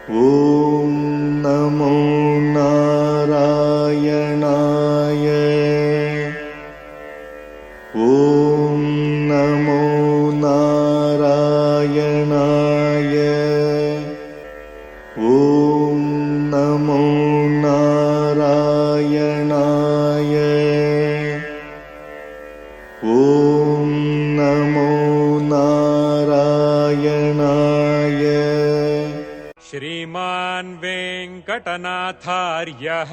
ॐ नमो नारायणाय। ॐ नमो नारायणाय। ॐ नमो नारायणाय। ॐ नमो नारायणाय। श्रीमान् वेङ्कटनाथार्यः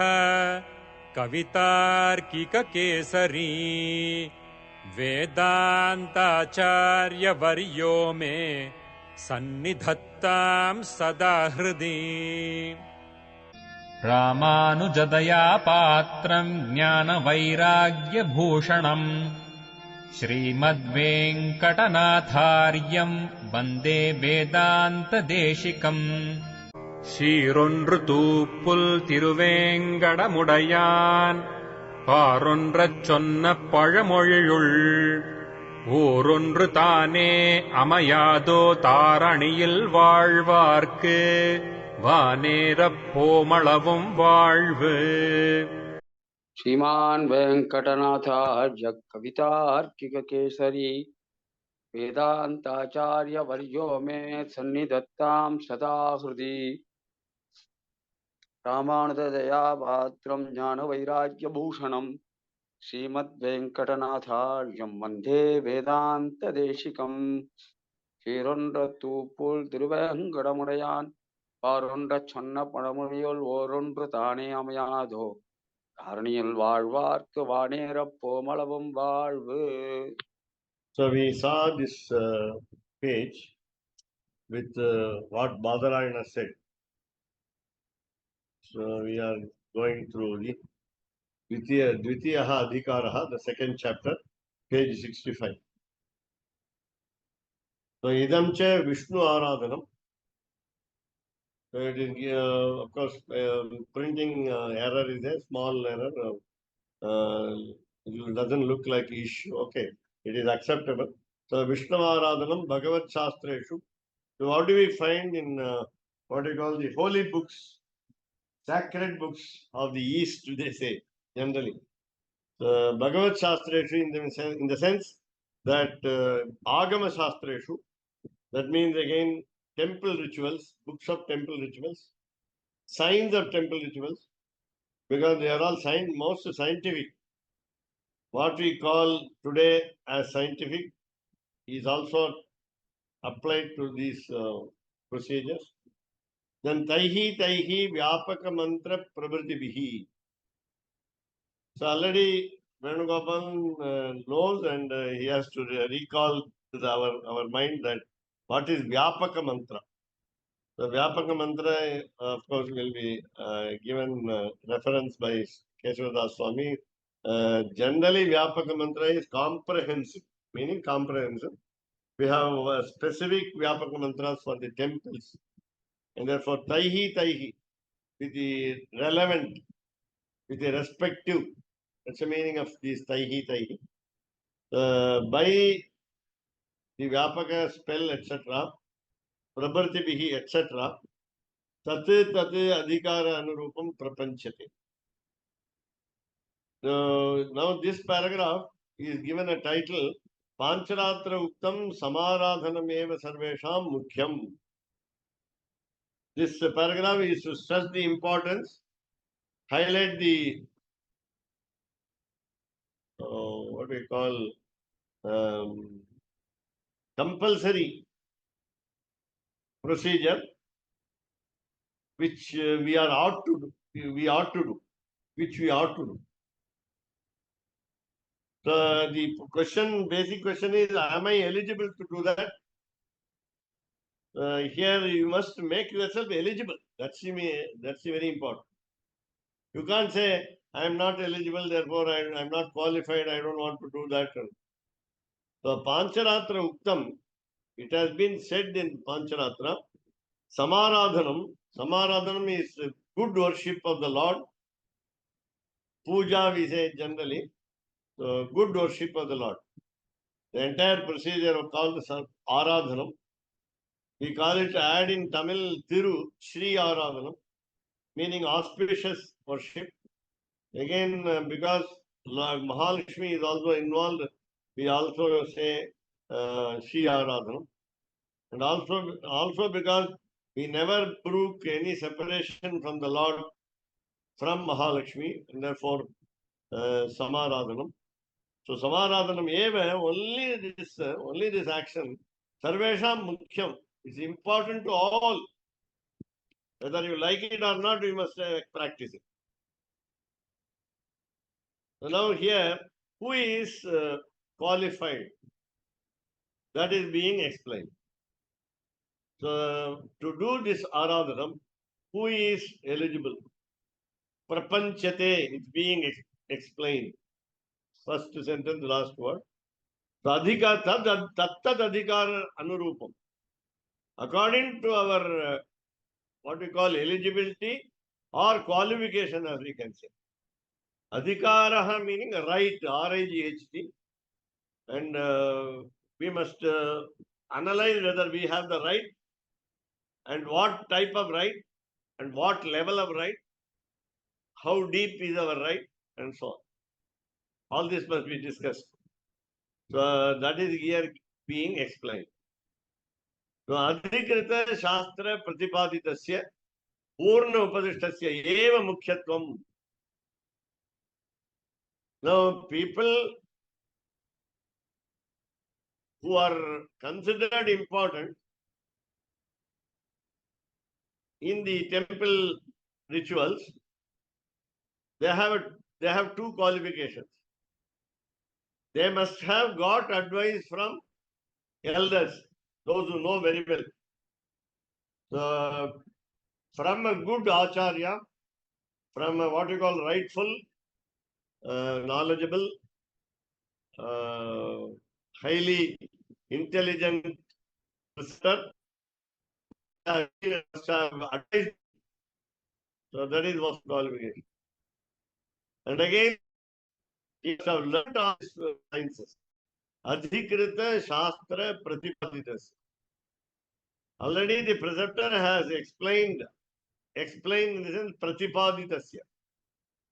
कवितार्किककेसरी वेदान्ताचार्यवर्यो मे सन्निधत्तां सदा हृदि। रामानुजदया पात्रम् ज्ञानवैराग्यभूषणम् श्रीमद्वेङ्कटनाथार्यम् वन्दे वेदान्तदेशिकम् சீரொன்று தூப்புல் திருவேங்கடமுடையான் பாரொன்றச் சொன்ன பழமொழியுள் ஊரொன்று தானே அமையாதோ தாரணியில் வாழ்வார்க்கு வானேரப் போமளவும் வாழ்வு. श्रीमान् वेङ्कटनाथार्य कवितार्किककेसरी वेदान्ताचार्यवर्यो मे सन्निधत्तां सदा हृदि। रामानुजदयापात्रं ज्ञानवैराग्यभूषणं श्रीमद्वेङ्कटनाथार्यं वन्दे वेदान्तदेशिकम् சீரொன்றத்தூப்புல் திருவேங்கடமுடையான் பாரொன்றச் சொன்ன பழமொழியுள் ஓரொன்று தானே அமையாதோ தாரணியில் வாழ்வார்க்கு வானேரப் போமளவும் வாழ்வு. So we saw this page with what Badarayana said. So we are going through the Dvitiyaha Adhikaraha, the second chapter, page 65. So idam cha Vishnu Aradhanam. So it is, of course, printing error is a small error. It doesn't look like issue. Okay, it is acceptable. So Vishnu Aradhanam Bhagavad Shastreshu. So what do we find in what we call the holy books, sacred books of the East, they say, generally. Bhagavad Shastreshu in the sense that Agama Shastreshu, that means again temple rituals, books of temple rituals, signs of temple rituals, because they are all most scientific. What we call today as scientific is also applied to these procedures. Then Taihi Vyapaka Mantra Prabhatibihi. So already Venugopal knows, and he has to recall to our mind that what is Vyapaka Mantra. The Vyapaka Mantra, of course, will be given reference by Kesavadas Swami. Generally, Vyapaka Mantra is comprehensive, meaning comprehensive. We have specific Vyapaka Mantras for the temples, and therefore Taihi, with the relevant, with the respective. That's the meaning of these Taihi. By the Vyapaka spell, etc., Prabhartibihi, etc., Tat Adhikara Anurupam Prapanchate. Now this paragraph is given a title, Pancaratra Uktam Samaradhanam Eva Sarvesham Mukhyam. This paragraph is to stress the importance, highlight the what we call compulsory procedure which we ought to do. So the basic question is, am I eligible to do that? Here you must make yourself eligible. That's very important. You can't say, I am not eligible, therefore I am not qualified, I don't want to do that. So Pancaratra Uktam, it has been said in Pancaratra, Samaradhanam is good worship of the Lord. Puja we say generally, so good worship of the Lord. The entire procedure of called Aradhanam We call it, add in Tamil, Thiru, Shri Aradhanam, meaning auspicious worship. Again, because Mahalakshmi is also involved, we also say Shri Aradhanam. And also because we never brook any separation from the Lord, from Mahalakshmi, and therefore Samaradhanam. So Samaradhanam eva, only this action, Sarvesham Mukhyam, is important to all. Whether you like it or not, you must practice it. So now here, who is qualified? That is being explained. So to do this Aradhanam, who is eligible? Prapanchate is being explained. First sentence, last word. Adhika tattat adhikar anurupam. According to our what we call eligibility or qualification, as we can say. Adhikaraha meaning right, R-I-G-H-T. And we must analyze whether we have the right and what type of right and what level of right, how deep is our right, and so on. All this must be discussed. So that is here being explained. So Adhikrita Shastra Pratipaditasya Purna Upadishtasya Eva Mukhyatvam. Now people who are considered important in the temple rituals, they have two qualifications. They must have got advice from elders, those who know very well. So, from a good acharya, from a, what you call rightful, knowledgeable, highly intelligent sister, advice. So that is what qualification. And again, he must have learned all these sciences. Adhikrita Shastra Pratipaditas. Already the preceptor has explained in the sense Pratipaditasya.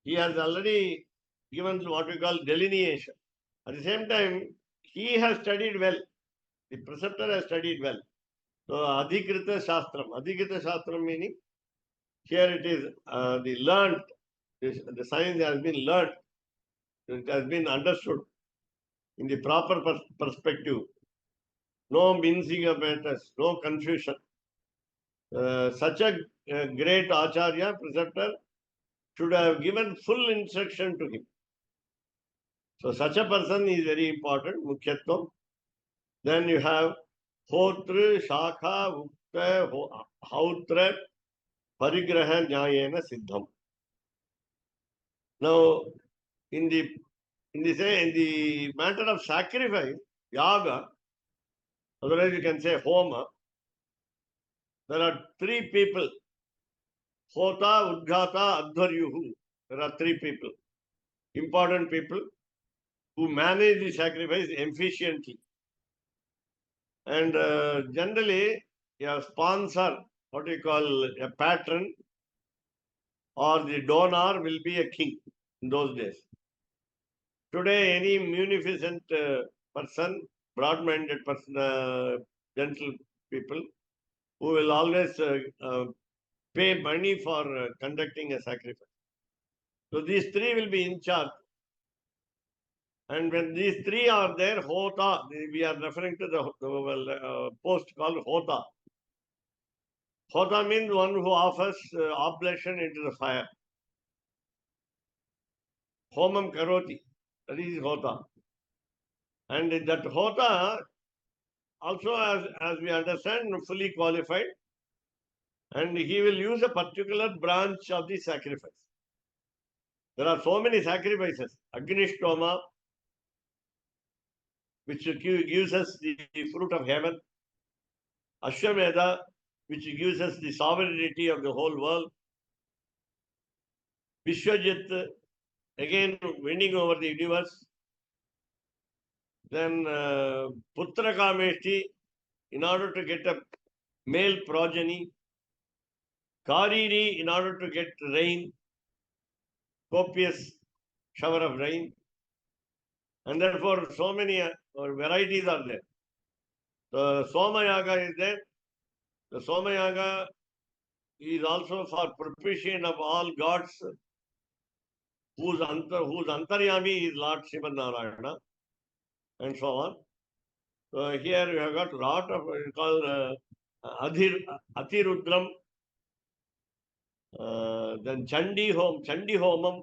He has already given what we call delineation. At the same time, he has studied well. The preceptor has studied well. So Adhikrita Shastram. Adhikrita Shastram meaning here it is the learned, the science has been learned, it has been understood in the proper perspective. No mincing of matters, no confusion. Such a great Acharya, preceptor, should have given full instruction to him. So such a person is very important, Mukhyatvam. Then you have Hotra, Shakha, Ukta, Hautra, Parigraha, Nyayena, Siddham. Now, in the matter of sacrifice, yaga, otherwise you can say homa, there are three people. Hota, Udghata, Adharyuhu. There are three people, important people who manage the sacrifice efficiently. And generally, a sponsor, what we call a patron, or the donor will be a king in those days. Today, any munificent person, broad-minded person, gentle people, who will always pay money for conducting a sacrifice. So these three will be in charge. And when these three are there, Hota, we are referring to the post called Hota. Hota means one who offers oblation into the fire. Homam Karoti, that is Hota. And that Hota also, as we understand, fully qualified, and he will use a particular branch of the sacrifice. There are so many sacrifices. Agnishtoma, which gives us the fruit of heaven. Ashwamedha, which gives us the sovereignty of the whole world. Vishwajit, again winning over the universe. Then Putra Kameshti, in order to get a male progeny, Kariri in order to get rain, copious shower of rain, and therefore so many varieties are there. The Somayaga is there. The Somayaga is also for propitiation of all gods whose Antaryami is Lord Shiva Narayana, and so on. So here we have got a lot of called Atirudram, then Chandi Homam.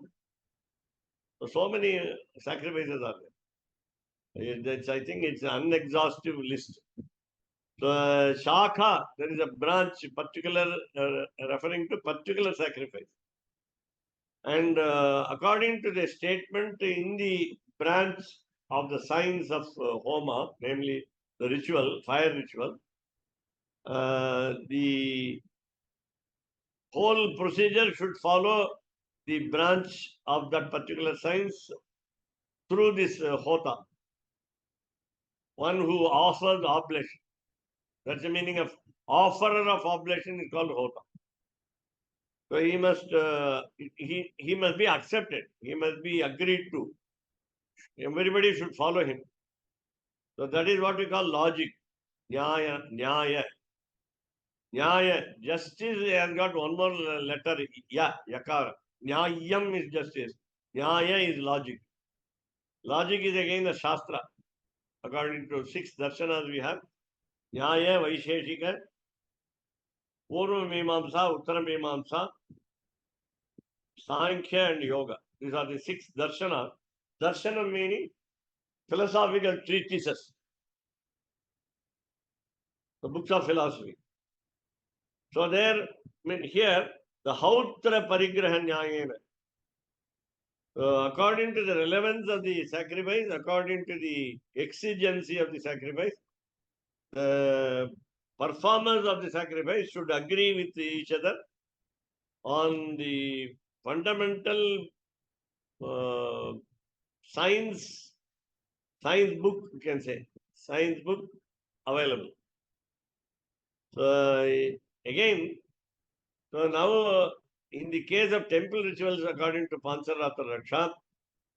So many sacrifices are there. I think it's an unexhaustive list. So Shakha, there is a branch particular referring to particular sacrifice. And according to the statement in the branch of the signs of Homa, namely the ritual, fire ritual, the whole procedure should follow the branch of that particular science through this Hota, one who offers oblation. That's the meaning of offerer of oblation is called Hota. So he must be accepted. He must be agreed to. Everybody should follow him. So that is what we call logic. Nyaya. Justice has got one more letter, yakara. Nyayam is justice. Nyaya is logic. Logic is again the Shastra. According to 6 darshanas we have. Nyaya, Vaisheshika, Purva Mimamsa, Uttara Mimamsa, Sankhya and Yoga. These are the 6 darshanas. Darshana meaning philosophical treatises. The books of philosophy. So there, here, the Hautra Parigraha Nyayena. According to the relevance of the sacrifice, according to the exigency of the sacrifice, the performers of the sacrifice should agree with each other on the fundamental science book, you can say, science book available. So again, so now in the case of temple rituals according to Pancaratra Raksha,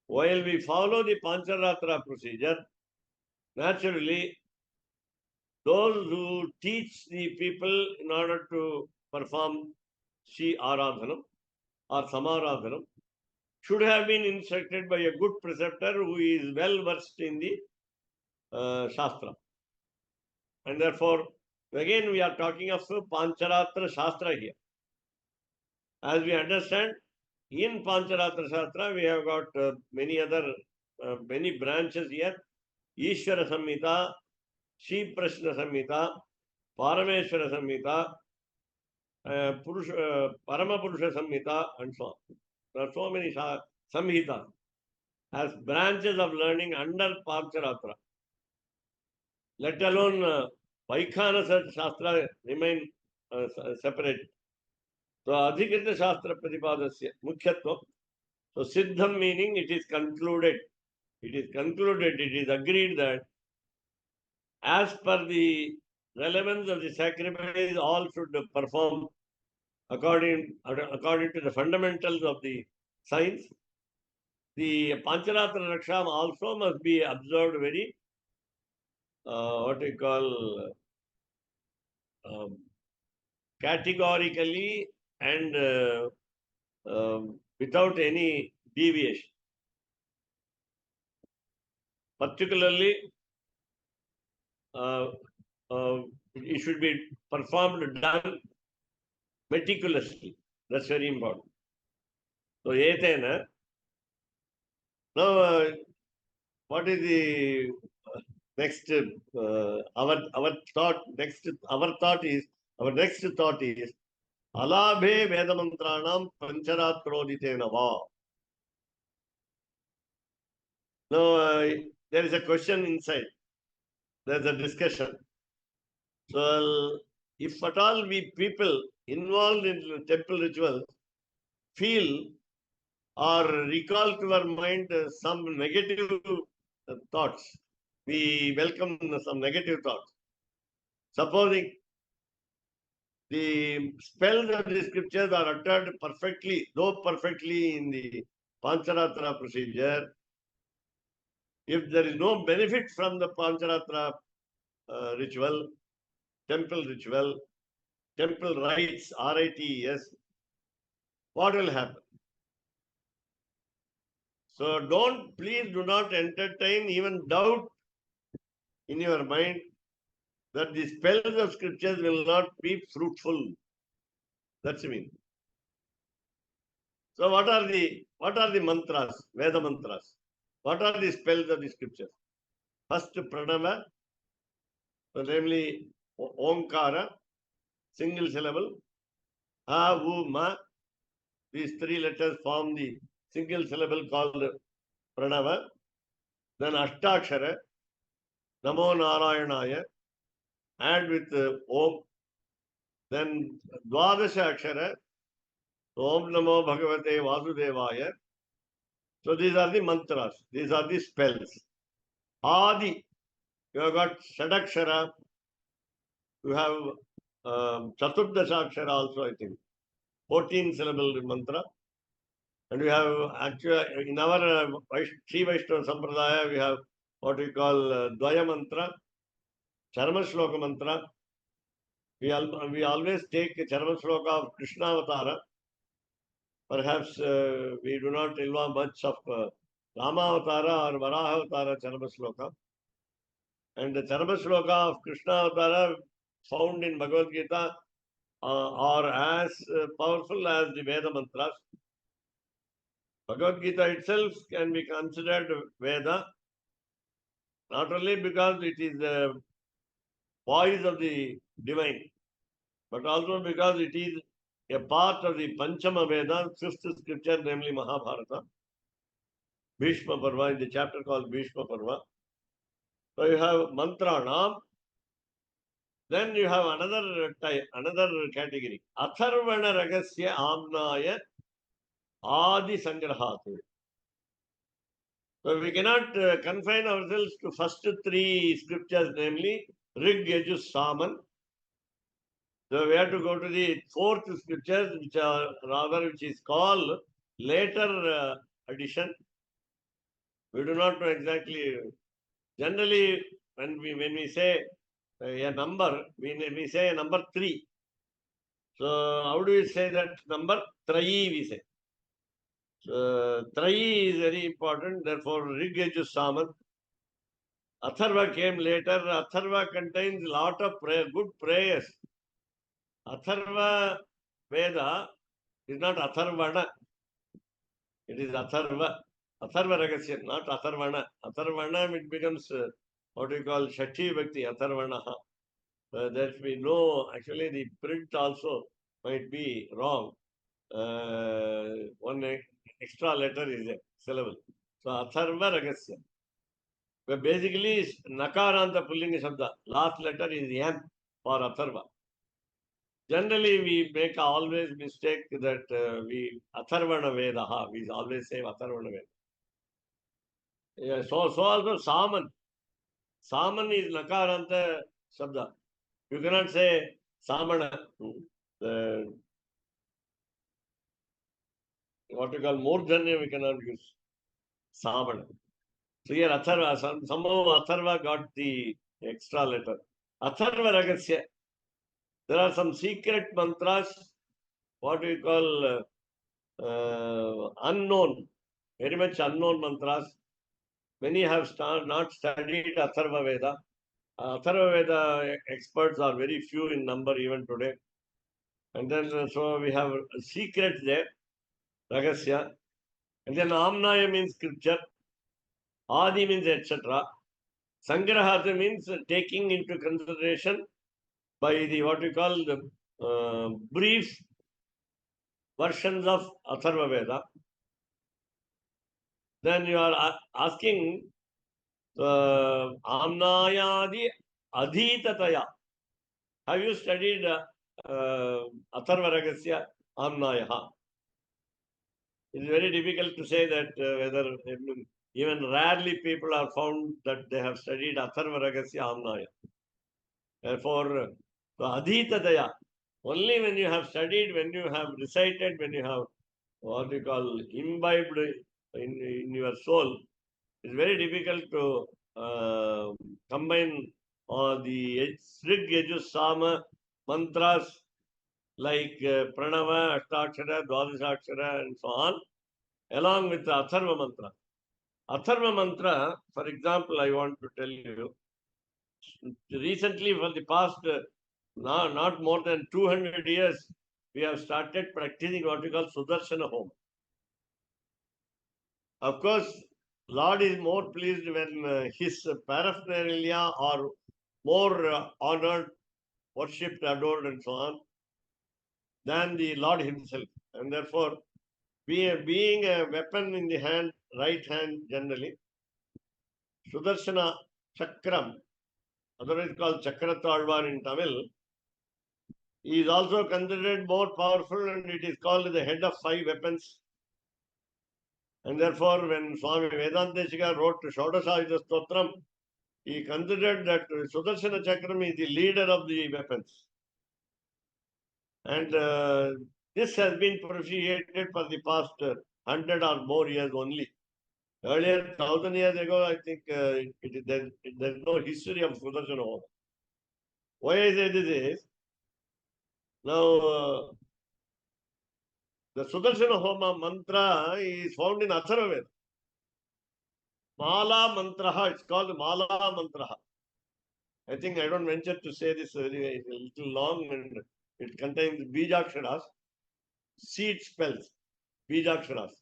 while we follow the Pancaratra procedure, naturally those who teach the people in order to perform Shri Aradhanam or Samaradhanam should have been instructed by a good preceptor who is well versed in the Shastra. And therefore, again we are talking of Pancaratra Shastra here. As we understand, in Pancaratra Shastra, we have got many branches here. Ishvara Samhita, Shri Prashna Samhita, Parameshwara Samhita, Parama Purusha Samhita, and so on. There are so many Samhitas as branches of learning under Pancaratra. Let alone Vaikhana Shastra remain separate. So Adhikrita Shastra Pratipadasya Mukhyatvam. So Siddham meaning it is concluded. It is concluded, it is agreed that as per the relevance of the sacrifice, all should perform according to the fundamentals of the science. The Pancharatra Raksham also must be observed very, categorically and without any deviation. Particularly, it should be done meticulously. That's very important. So, Etena. Now, what is the next? Our next thought is Alabhe Vedamantranam Pancharatroditena Va. Now, there is a question inside. There's a discussion. So, if at all we people involved in temple rituals feel or recall to our mind some negative thoughts, we welcome some negative thoughts. Supposing the spells of the scriptures are uttered perfectly, though perfectly in the Pancaratra procedure. If there is no benefit from the Pancaratra ritual, temple rites, RITES, what will happen? So please do not entertain even doubt in your mind that the spells of scriptures will not be fruitful. That's mean. So what are the mantras, Veda mantras? What are the spells of the scriptures? First pranava, so namely Omkara, single syllable, Ha, Vu, Ma. These three letters form the single syllable called pranava. Then Ashtakshara, Namo Narayanaya, add with Om. Then Dwadasha Akshara, Om Namo Bhagavate Vasudevaya. So these are the mantras, these are the spells. Adi, you have got Shadakshara, you have Chaturdashakshara also, I think. 14 syllable mantra. And we have actually in our Sri Vaishnava Sampradaya, we have what we call Dvaya mantra, Charma Shloka mantra. We always take Charma Shloka of Krishna Avatara. Perhaps we do not involve much of Rama Avatara or Varaha Avatara Charma Shloka. And the Charma Shloka of Krishna Avatara found in Bhagavad Gita are as powerful as the Veda mantras. Bhagavad Gita itself can be considered Veda, not only because it is the voice of the divine, but also because it is a part of the Panchama Veda, fifth scripture, namely Mahabharata, Bhishma Parva, in the chapter called Bhishma Parva. So you have mantra nam, then you have another type, another category. Atharvana Ragasya Amnaya Adi Sangrahatu. So we cannot confine ourselves to first three scriptures, namely Rig, Yajus, Saman. So we have to go to the fourth scriptures, which is called later addition. We do not know exactly. Generally, when we say a number, we say a number 3. So how do we say that number? Trayi we say. So Trayi is very important. Therefore, Rig, Yajus, Saman. Atharva came later. Atharva contains a lot of good prayers. Atharva Veda is not Atharvana. It is Atharva. Atharva Ragasya, not Atharvana. Atharvana, it becomes what we call Shakti Bhakti, Atharvana. That we know, actually the print also might be wrong. One extra letter is a syllable. So Atharva Ragasya. But basically, Nakaranta Pullinga Shabda. Last letter is M for Atharva. Generally, we make always mistake that we Atharvana Veda. We always say Atharvana Veda. Yeah, so also Saman. Saman is Nakaranta Shabda. You cannot say Samana. What we call Murdhanya, we cannot use Samana. So here Atharva, somehow Atharva got the extra letter. Atharva Ragasya. There are some secret mantras, what we call unknown, very much unknown mantras. Many have not studied Atharva Veda. Atharva Veda experts are very few in number even today. And then so we have secrets there, Ragasya. And then Amnaya means scripture. Adi means etc. Sangrahata means taking into consideration by the what we call the brief versions of Atharva Veda. Then you are asking Amnayadi Adhitataya. Have you studied Atharva Ragasya Amnayaha? It's very difficult to say that whether even rarely people are found that they have studied Atharva Ragasya Amnaya. Therefore, Adhitataya, Only when you have studied, when you have recited, when you have what you call imbibed in your soul, it's very difficult to combine the Rig Yajus Sama mantras like Pranava, Ashtakshara, Dwadasakshara, and so on, along with the Atharva mantra. Atharva mantra, for example, I want to tell you, recently for the past not more than 200 years, we have started practicing what we call Sudarshana Home. Of course, Lord is more pleased when his paraphernalia are more honored, worshipped, adored, and so on, than the Lord himself. And therefore, being a weapon in the hand, right hand generally, Sudarshana Chakram, otherwise called Chakratalvar in Tamil, is also considered more powerful, and it is called the head of 5 weapons. And therefore, when Swami Vedanteshika wrote Shodasayuda Stotram, he considered that Sudarshana Chakram is the leader of the weapons. And this has been propitiated for the past 100 or more years only. Earlier, 1000 years ago, I think there's no history of Sudarshana Homa. Why I say this is, now the Sudarshana Homa mantra is found in Atharva Veda. Mala mantraha, it's called Mala mantraha. I think I don't venture to say this, it's a little long and it contains Bijaksharas, seed spells, Bijaksharas,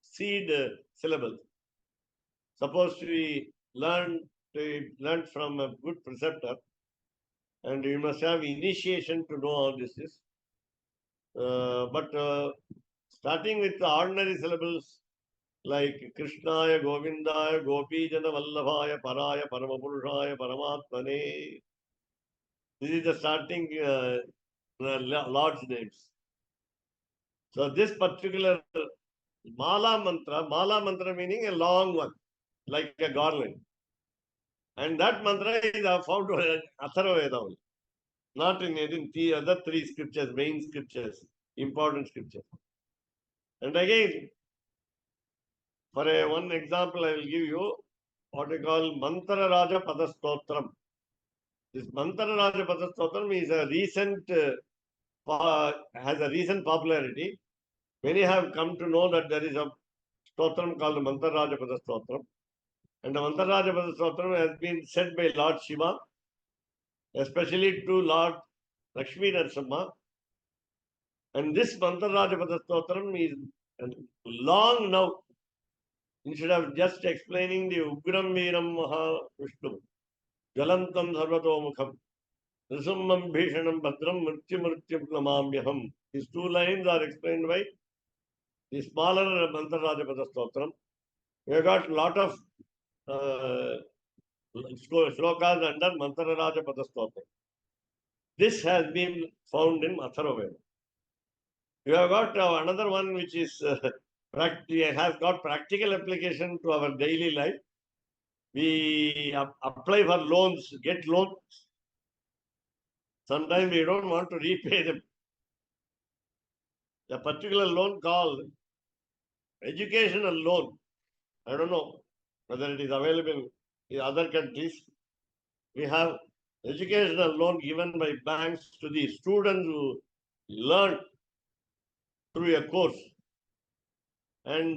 seed syllables. Supposed to be learned from a good preceptor, and you must have initiation to know all this. But starting with the ordinary syllables like Krishnaya, Govindaya, Gopijana, Vallabhaya, Paraya, Paramapurushaya, Paramatmane. This is the starting Lord's names. So this particular Mala mantra meaning a long one, like a garland. And that mantra is found in Atharva Veda only, not in the other 3 scriptures, main scriptures, important scriptures. And again, for one example, I will give you what we call Mantra Raja Padastotram. This Mantra Raja Padastotram is a recent, has a recent popularity. Many have come to know that there is a stotram called Mantra Raja Padastotram. And the Mantra Raja Padastotram has been said by Lord Shiva, especially to Lord Lakshmi Narasimha. And this Mantra Raja Padastotram is long now. Instead of just explaining the Ugram Veeram Maha Vishnu, Jalantam Sarvatomukham, Nrsimham Bhishanam Bhadram Mrityum Namamyaham. These 2 lines are explained by the smaller Mantra Raja Padastotram. We have got a lot of shlokas under Mantra Raja Padastotram. This has been found in Atharva Veda. You have got another one which is has got practical application to our daily life. We apply for loans, get loans. Sometimes we don't want to repay them. The particular loan called educational loan, I don't know whether it is available in other countries. We have educational loan given by banks to the students who learn through a course. And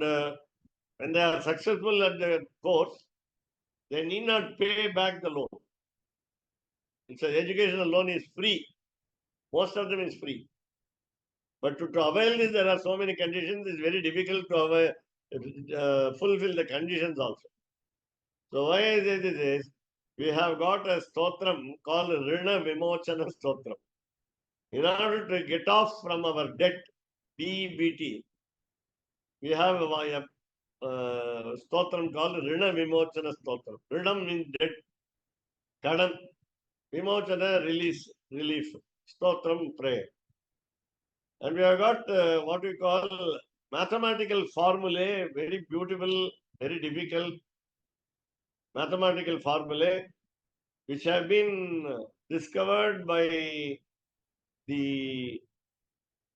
when they are successful at the course, they need not pay back the loan. It's an educational loan is free. Most of them is free. But to avail this, there are so many conditions. It's very difficult to fulfill the conditions also. So why I say this is, we have got a stotram called Rina Vimochana Stotram. In order to get off from our debt, DBT, we have a stotram called Rina Vimochana Stotram. Rinam means debt, Kadam, Vimochana relief, Stotram prayer. And we have got what we call mathematical formulae, very beautiful, very difficult mathematical formulae, which have been discovered by the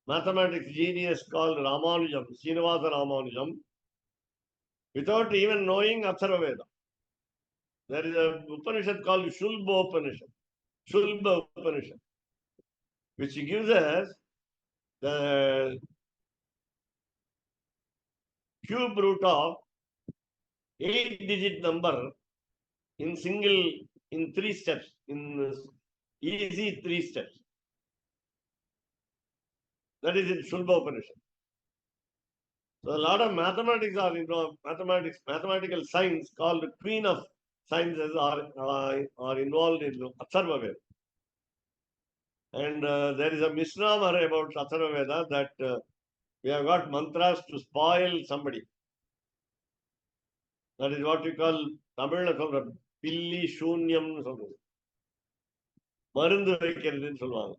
mathematics genius called Ramanujam, Srinivasa Ramanujam, without even knowing Atharva Veda. There is a Upanishad called Shulba Upanishad, which gives us the cube root of 8-digit number in 3 steps, in easy 3 steps. That is in Shulba Upanishad. So a lot of mathematics are involved. Mathematical science called the queen of sciences are involved in Atharva Veda. And there is a misnomer about Atharva Veda that we have got mantras to spoil somebody. That is what we call Tamil Pilli Shunyam. மருந்து வைக்கிறதுன்னு சொல்லுவாங்க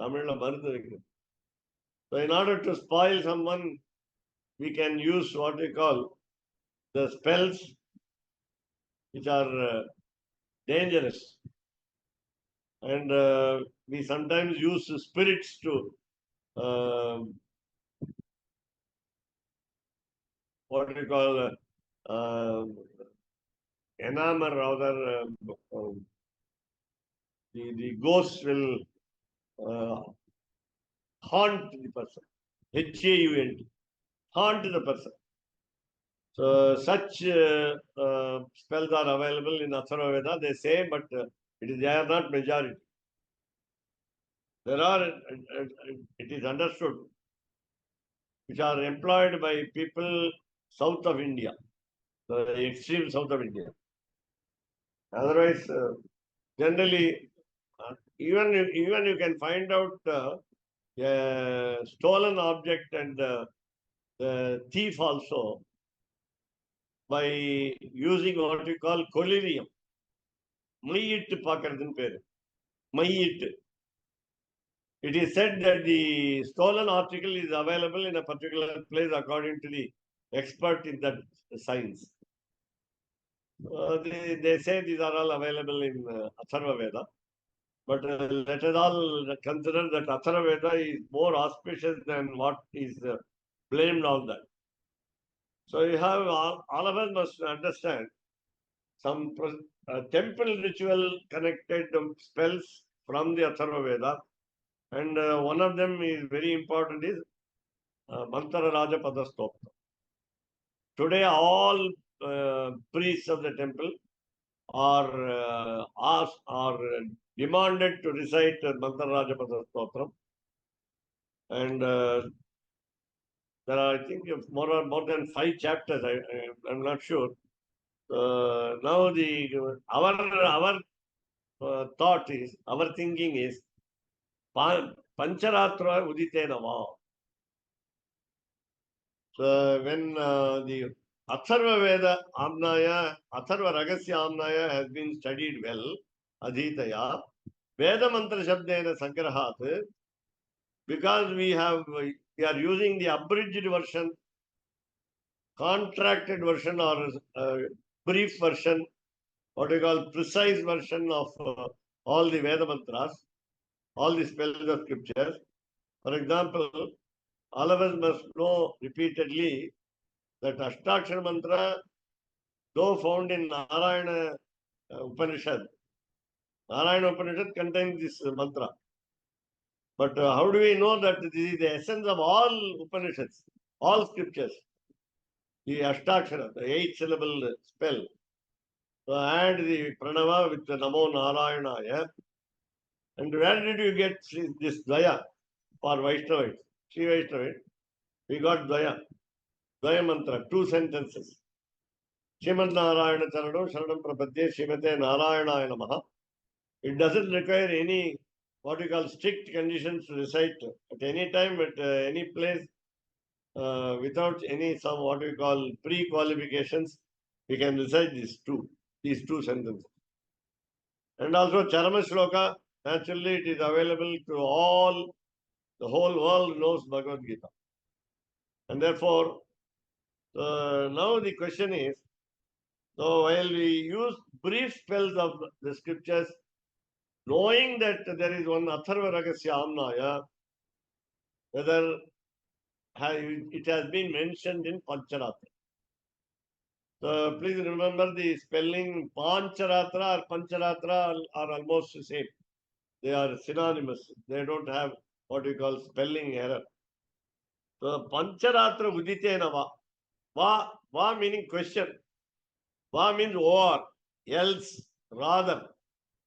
தமிழ்ல மருந்து வைக்கிறது. So in order to spoil someone, we can use what we call the spells which are dangerous, and we sometimes use spirits to what we call enamor, rather the ghost will haunt the person. Haunt, haunt the person. So such spells are available in Atharva Veda, they say, but they are not majority. There are, it is understood, which are employed by people south of India, the extreme south of India. Otherwise, generally, even you can find out a stolen object and the thief also by using what we call collyrium. மையிட்டு பார்க்கறதுன்னு பேரு. மையிட்டு. It is said that the stolen article is available in a particular place according to the expert in that science. They say these are all available in Atharva Veda. But let us all consider that Atharva Veda is more auspicious than what is blamed on that. So you have all of us must understand some temple ritual connected spells from the Atharva Veda, and one of them is very important is Mantara Raja Padastopta. Today all priests of the temple are asked or demanded to recite Mantara Raja Padastopta, and there are, I think, more than 5 chapters. I'm not sure. Now our thought is, our thinking is, Pancaratra Uditenava. So when the Atharva Veda Amnaya, Atharva Ragasya Amnaya has been studied well, Adhitaya, Veda Mantra Shabdena Sangrahat, because we are using the abridged version, contracted version, or brief version, what we call precise version of all the Veda Mantras, all the spells of scriptures. For example, all of us must know repeatedly that Ashtakshara Mantra, though found in Narayana Upanishad contains this mantra. But how do we know that this is the essence of all Upanishads, all scriptures? The Ashtakshara, the 8-syllable spell. So add the Pranava with the Namo Narayanaya. And where did you get this Daya for Vaishnavite? Sri Vaishnavite, we got Daya. Daya Mantra, 2 sentences. Srimad Narayana Charanam Sharanam Prapadye Srimate Narayanaya Namaha. It doesn't require any, what we call, strict conditions to recite at any time, at any place, without any, what we call, pre-qualifications. We can recite these two sentences. And also Charama Shloka, naturally it is available to all, the whole world knows Bhagavad Gita. And therefore, now the question is, so while we use brief spells of the scriptures, knowing that there is one Atharva Ragasya Amnaya, whether it has been mentioned in Pancaratra. So please remember the spelling Pancharatra or Pancharatra are almost the same. They are synonymous. They don't have what we call spelling error. So Pancharatra Uditena Va. Va meaning question. Va means or, else, rather.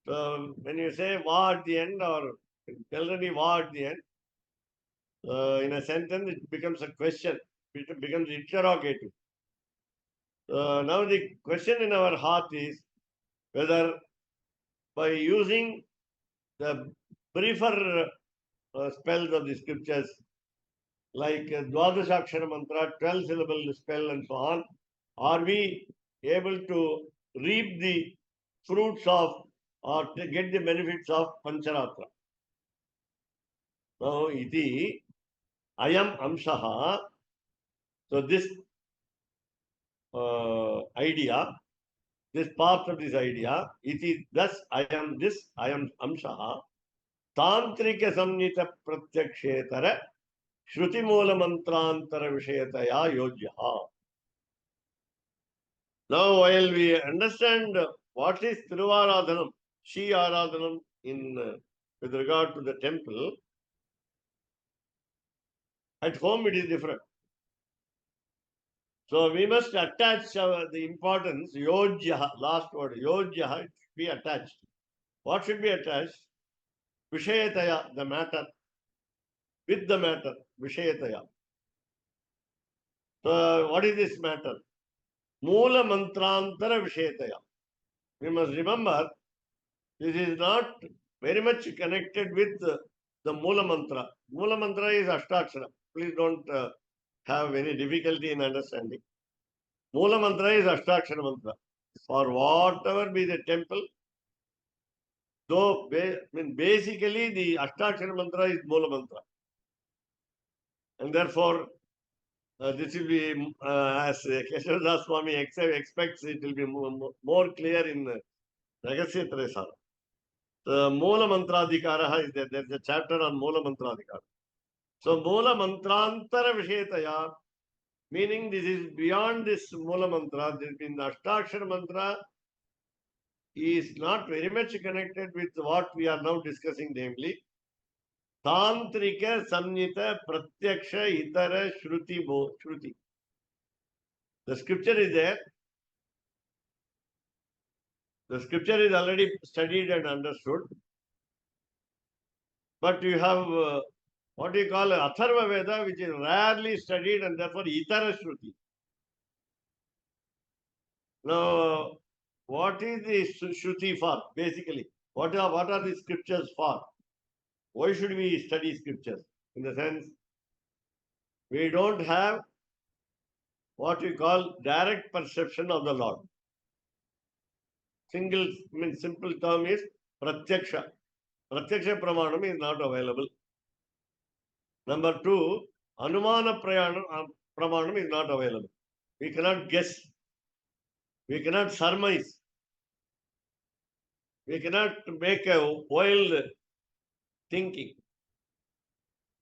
So when you say va at the end or already va at the end, in a sentence it becomes a question. It becomes interrogative. Now the question in our heart is whether by using the briefer spells of the scriptures like Dwadasakshara mantra, 12 syllable spell and so on, are we able to reap the fruits of or to get the benefits of Pancharatra? Now, iti ayam amshaha. So this idea, this part of this idea, iti thus ayam amshaha tantrika samnita pratyakshetara shruti moola mantrantara vishayataya yojyaha. Now, while we understand what is Thiruvaradhanam, Shri Aradhanam with regard to the temple, at home it is different. So we must attach the importance, Yojyaha, last word, Yojyaha, it should be attached. What should be attached? Vishayataya, the matter, with the matter, Vishayataya. So what is this matter? Moola mantrantara Vishayataya. We must remember, this is not very much connected with the Moola mantra. Moola mantra is Ashtakshara. Please don't have any difficulty in understanding. Moola mantra is Ashtakshara mantra. For whatever be the temple, though basically the Ashtakshara mantra is Moola mantra. And therefore, this will be, as Keshavadas Swami expects, it will be more clear in Ragasya Tresara. The Moola Mantradhikara is there. There is a chapter on Moola Mantradhikara. So, Moola Mantrantara Vishetaya, meaning this is beyond this Moola Mantra. In the Ashtakshara Mantra is not very much connected with what we are now discussing, namely Tantrika Samnita Pratyaksha Itara Shruti. The scripture is there. The scripture is already studied and understood. But you have what we call Atharva Veda, which is rarely studied and therefore Itara Shruti. Now, what is the Shruti for, basically? What are the scriptures for? Why should we study scriptures? In the sense, we don't have what we call direct perception of the Lord. Simple term is Pratyaksha. Pratyaksha Pramanam is not available. Number two, Anumana Pramanam is not available. We cannot guess. We cannot surmise. We cannot make a wild thinking.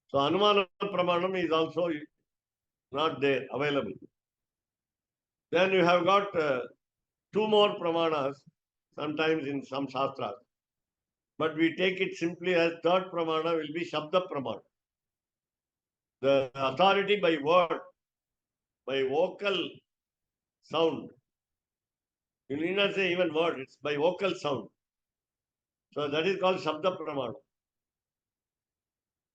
So Anumana Pramanam is also not there, available. Then you have got two more Pramanas, sometimes in some Shastras. But we take it simply as third Pramana will be Shabda Pramana. The authority by word, by vocal sound. You need not say even word, it's by vocal sound. So that is called Shabda Pramana.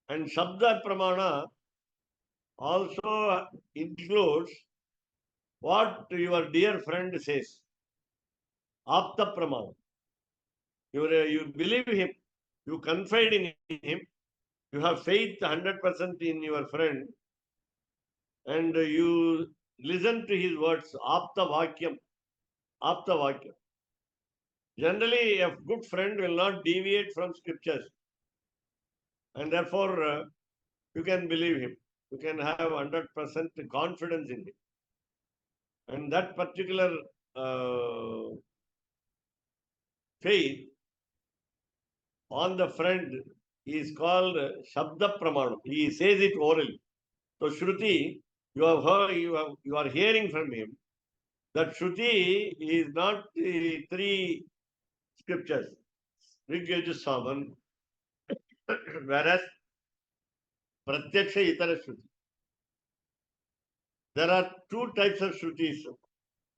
And Shabda Pramana also includes what your dear friend says. Apta Pramana. You believe him, you confide in him, you have faith 100% in your friend, and you listen to his words, Apta Vakyam. Apta Vakyam. Generally, a good friend will not deviate from scriptures. And therefore, you can believe him. You can have 100% confidence in him. And that particular faith on the front is called Shabda Pramanam. He says it orally. So Shruti, you have heard, you are hearing from him that Shruti is not the three scriptures, Rig, Yajur, Saman, whereas Pratyaksha Itara Shruti. There are two types of Shrutis,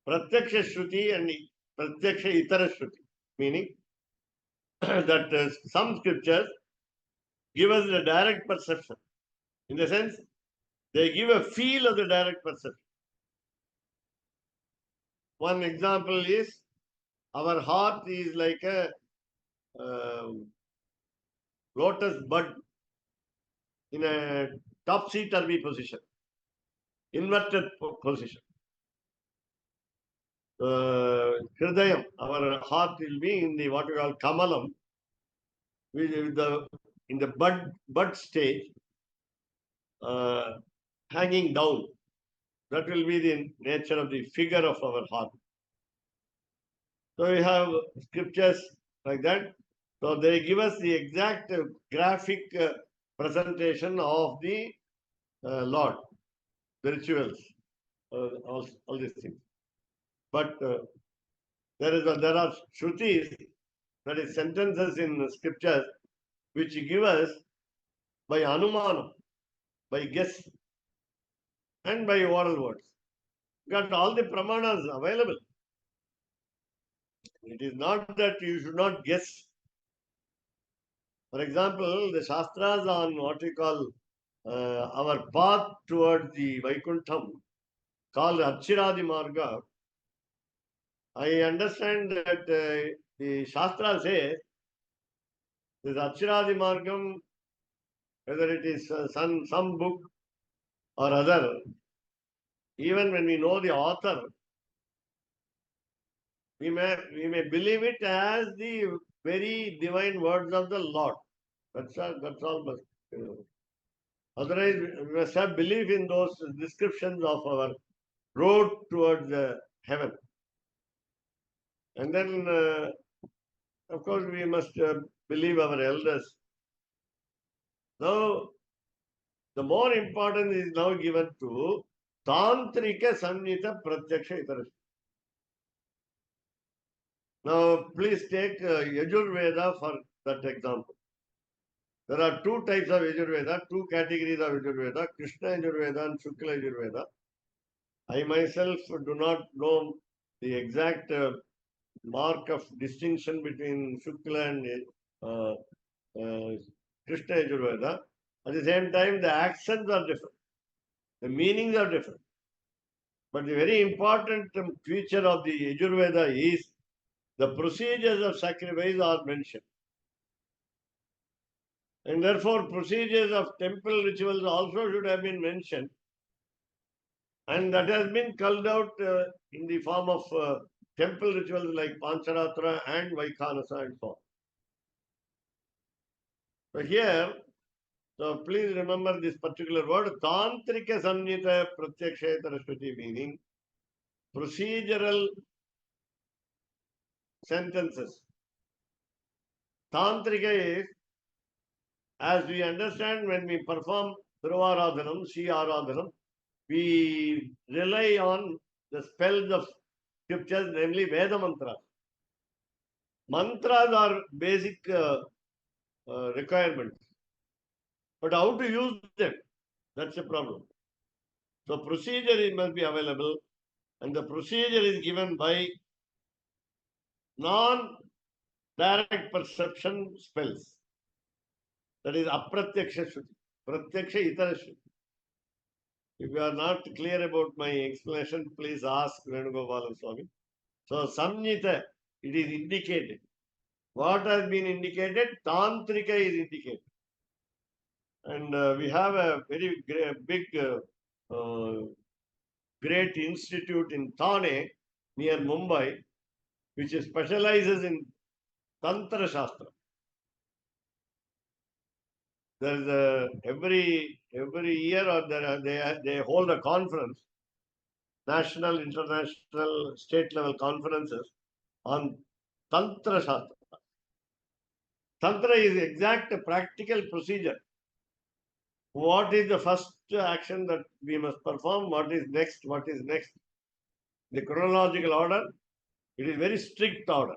Pratyaksha Shruti and Pratyaksha Itara Shruti, meaning that some scriptures give us the direct perception. In the sense, they give a feel of the direct perception. One example is our heart is like a lotus bud in a topsy-turvy position, inverted position. Hridayam, our heart will be in the what we call kamalam, in the bud stage, hanging down. That will be the nature of the figure of our heart. So we have scriptures like that. So they give us the exact graphic presentation of the Lord, the rituals, all these things. But there are shrutis, that is sentences in scriptures, which give us by anumanam, by guess, and by oral words. Got all the pramanas available. It is not that you should not guess. For example, the Shastras on what we call our path towards the Vaikuntham, called Archiradi Marga. I understand that the Shastra says this Archiradi Margam, whether it is some book or other, even when we know the author, we may believe it as the very divine words of the Lord. That's all. Otherwise, we must have belief in those descriptions of our road towards heaven. And then, of course, we must believe our elders. Now, the more important is now given to Tantrika Samnita Pratyaksha Itara. Now, please take Yajurveda for that example. There are two types of Yajurveda, two categories of Yajurveda, Krishna Yajurveda and Shukla Yajurveda. I myself do not know the exact mark of distinction between Shukla and Krishna Yajurveda. At the same time, the accents are different. The meanings are different. But the very important feature of the Yajurveda is the procedures of sacrifice are mentioned. And therefore, procedures of temple rituals also should have been mentioned. And that has been called out in the form of temple rituals like Pancaratra and Vaikhanasa and so on. So here, so please remember this particular word, Tantrika Samnita Pratyakshetara Shruti, meaning procedural sentences. Tantrika is, as we understand when we perform Dhruvaradhanam, Sri Aradhanam, we rely on the spells of scriptures, namely Veda mantras. Mantras are basic requirements. But how to use them? That's a problem. So procedure must be available, and the procedure is given by non-direct perception spells. That is apratyaksha shruti, pratyaksha itara shruti. If you are not clear about my explanation, please ask Venugopalan Swami. So samnita, it is indicated. What has been indicated? Tantrika is indicated. And we have a very big, great institute in Thane, near Mumbai, which specializes in Tantra Shastra. There is every year or they hold a conference, national, international, state level conferences on Tantra Shastra. Tantra is exact practical procedure. What is the first action that we must perform? What is next? What is next? The chronological order, it is very strict order.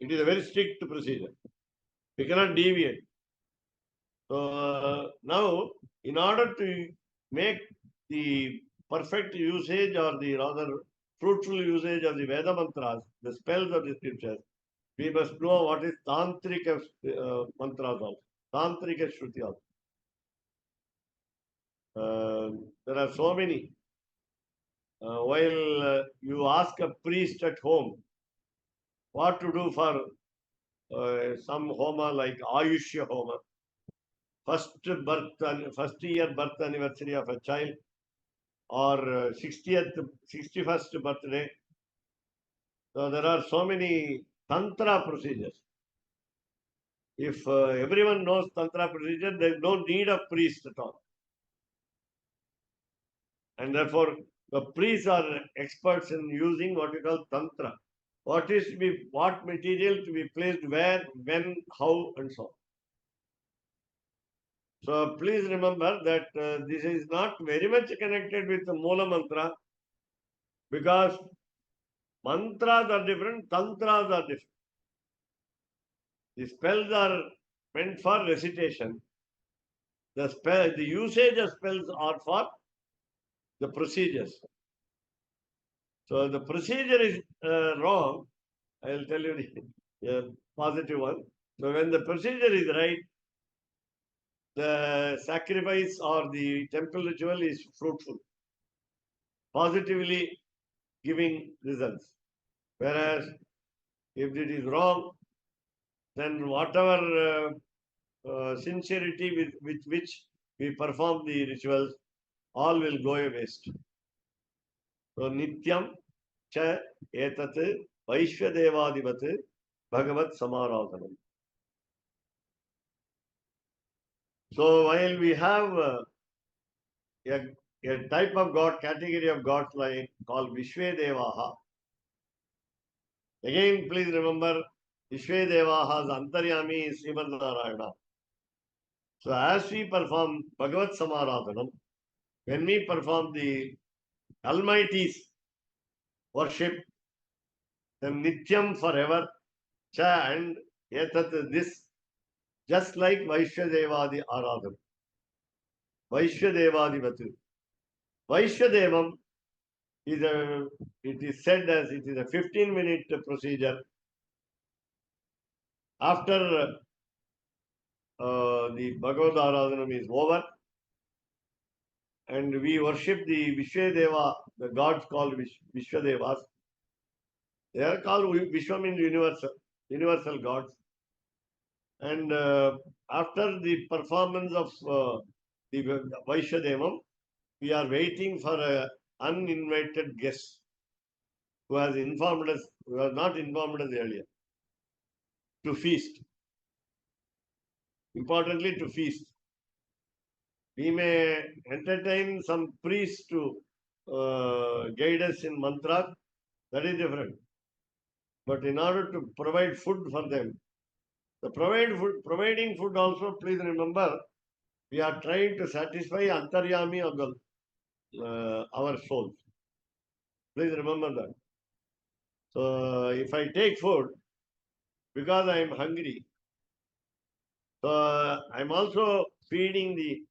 It is a very strict procedure. We cannot deviate. So now, in order to make the perfect usage or the rather fruitful usage of the Veda mantras, the spells of the scriptures, we must know what is Tantrika mantras also, Tantrika Shruti also. There are so many. While you ask a priest at home what to do for some homa like Ayushya homa, first year birth anniversary of a child, or 61st birthday. So there are so many tantra procedures. If everyone knows tantra procedure, there is no need of priest at all. And therefore, the priests are experts in using what we call tantra. What material to be placed where, when, how, and so on. So please remember that this is not very much connected with the Moola mantra, because mantras are different, tantras are different. The spells are meant for recitation. The usage of spells are for the procedures. So the procedure is wrong. I will tell you the positive one. So when the procedure is right, the sacrifice or the temple ritual is fruitful, positively giving results. Whereas if it is wrong, then whatever sincerity with which we perform the rituals, all will go a waste. So nityam cha etat vaishvadevadivat bhagavat samaradhanam. So while we have a type of God, category of gods like called Vishvedevaha, again please remember Vishvedevaha's Antaryami is Srimad Narayana. So as we perform Bhagavat Samaradhanam, when we perform the Almighty's worship, then Nityam forever, Cha and Etat this, just like Vaishvadevadi Aradhanam. Vaishvadevadivatu. Vaishvadevam it is said as it is a 15-minute procedure. After the Bhagavad Aradhanam is over, and we worship the Vishwadeva, the gods called Vishwadevas. They are called Vishwa means universal gods. And after the performance of the Vaishyadevam, we are waiting for an uninvited guest who has not informed us earlier, to feast. Importantly, to feast. We may entertain some priest to guide us in mantras, that is different. But in order to provide food for them, providing food also, please remember, we are trying to satisfy Antaryami of our souls. Please remember that. So if I take food because I am hungry, so I am also feeding the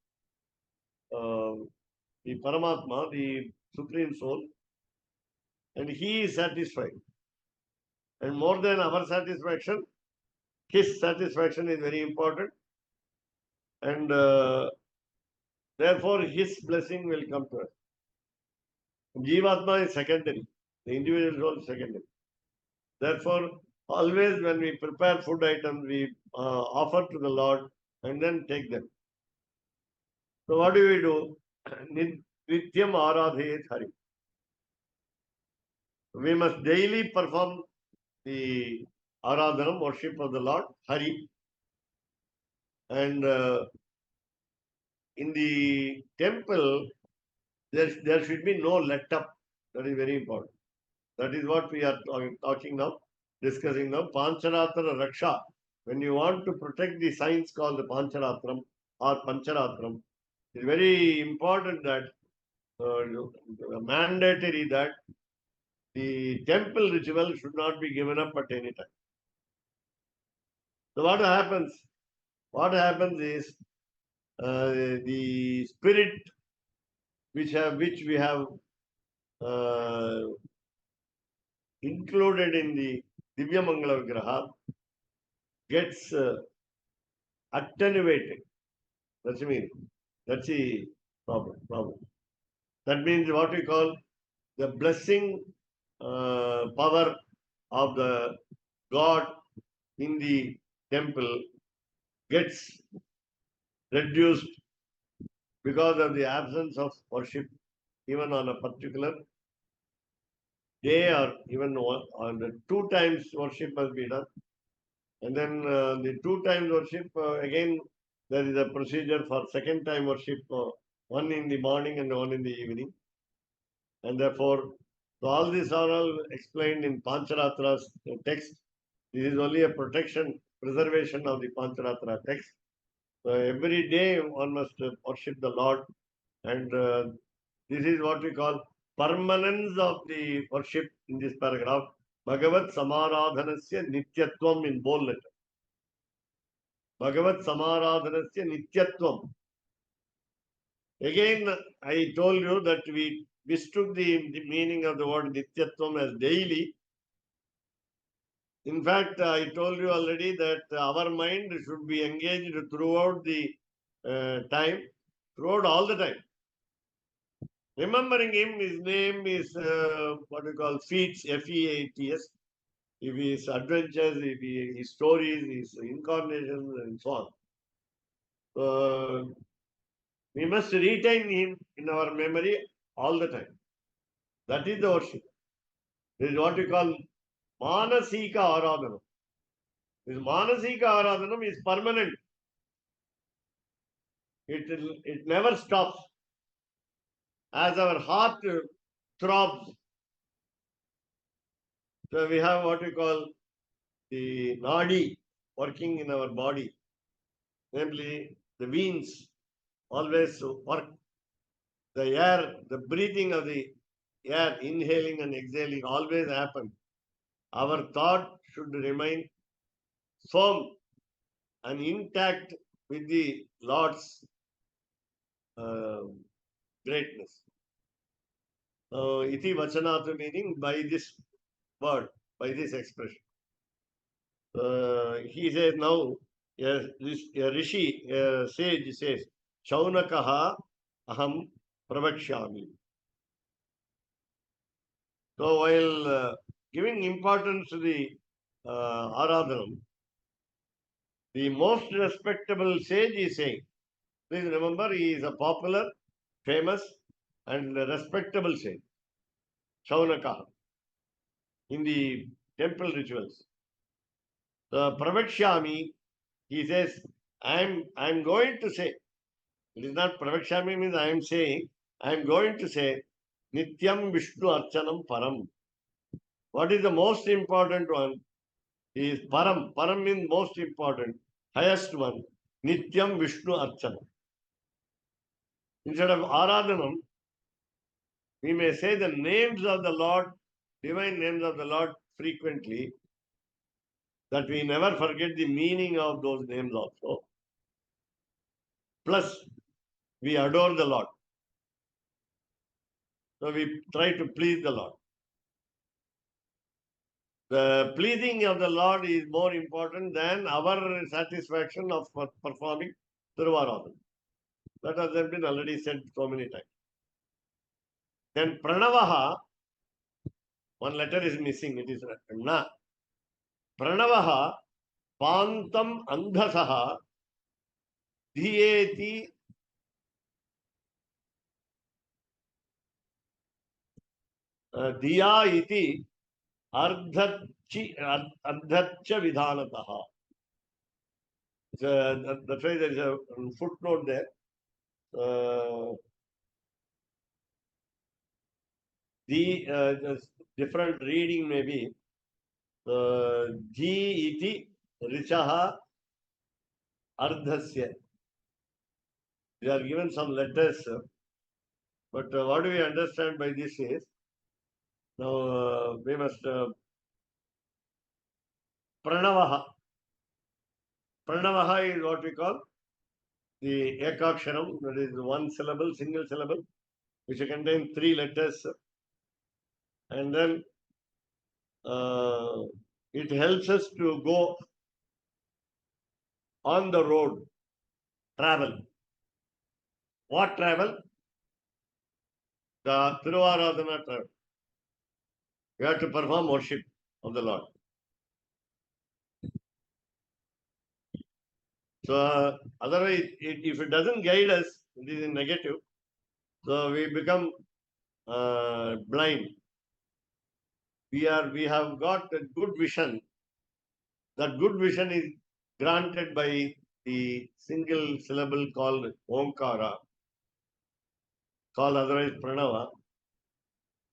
Paramatma, the Supreme Soul, and he is satisfied. And more than our satisfaction, his satisfaction is very important. And therefore, his blessing will come to us. Jivatma is secondary. The individual soul is secondary. Therefore, always when we prepare food items, we offer to the Lord and then take them. So what do we do? Nityam Aradhayet Hari. We must daily perform the Aradhanam, worship of the Lord, Hari. And in the temple, there should be no let up. That is very important. That is what we are talking now, discussing now. Pancaratra Raksa. when you want to protect the signs called the Pancharatram or Pancharatram, it's very important that mandatory that the temple ritual should not be given up at any time. So what happens? What happens is the spirit which we have uh, included in the Divya Mangala Vigraha gets attenuated. That's the meaning. That's the problem. That means what we call the blessing power of the God in the temple gets reduced because of the absence of worship, even on a particular day or even on the 2 times worship must be done. And then the 2 times worship, again, there is a procedure for second time worship, one in the morning and one in the evening. And therefore, so all these are all explained in Pancharatra's text. This is only a protection, preservation of the Pancharatra text. So every day one must worship the Lord, and this is what we call permanence of the worship in this paragraph. Bhagavat Samaradhanasya Nityatvam in bold letter. Bhagavat Samaradhanasya Nityatvam. Again, I told you that we mistook the meaning of the word Nityatvam as daily. In fact, I told you already that our mind should be engaged throughout the time, throughout all the time. Remembering him, his name is what we call feats, Feats. If his adventures, if his stories, his incarnations, and so on. We must retain him in our memory all the time. That is the worship. This is what we call Manasika Aradhanam. This Manasika Aradhanam is permanent. It never stops. As our heart throbs, so we have what we call the nadi working in our body, namely the veins always work. The air, the breathing of the air, inhaling and exhaling always happen. Our thought should remain firm and intact with the Lord's greatness. Iti vachanatu meaning by this word, by this expression. He says now, a rishi, a sage says, Shaunakaha aham pravakshami. So while giving importance to the Aradhanam, the most respectable sage is saying, please remember he is a popular, famous and respectable sage, Shaunakaha, in the temple rituals. The Pravakshami, he says, I'm going to say, it is not Pravakshami means I am saying, I am going to say, Nityam Vishnu Archanam Param. What is the most important one? Is Param. Param means most important, highest one. Nityam Vishnu Archanam. Instead of Aradhanam, we may say the names of the Lord, divine names of the Lord frequently, that we never forget the meaning of those names also. Plus, we adore the Lord. So we try to please the Lord. The pleasing of the Lord is more important than our satisfaction of performing Thiruvaradhan. That has been already said so many times. Then Pranavaha, one letter is missing, it is Na. Pranavaha Pantam Andhasaha Dhyeti Diya iti Ardhachi Vidhanataha. That's why there is a footnote there. The different reading may be Ji iti Richaha Ardhasya. We are given some letters, but what do we understand by this is, now we must Pranavaha. Pranavaha is what we call the Ekaksharam, that is one syllable, single syllable, which contains 3 letters, and then it helps us to go on the road, travel. What travel? The Thiruvaradhana travel. We have to perform worship of the Lord. So otherwise, if it doesn't guide us, it is in negative. So we become blind. We have got a good vision. That good vision is granted by the single syllable called Omkara, called otherwise Pranava,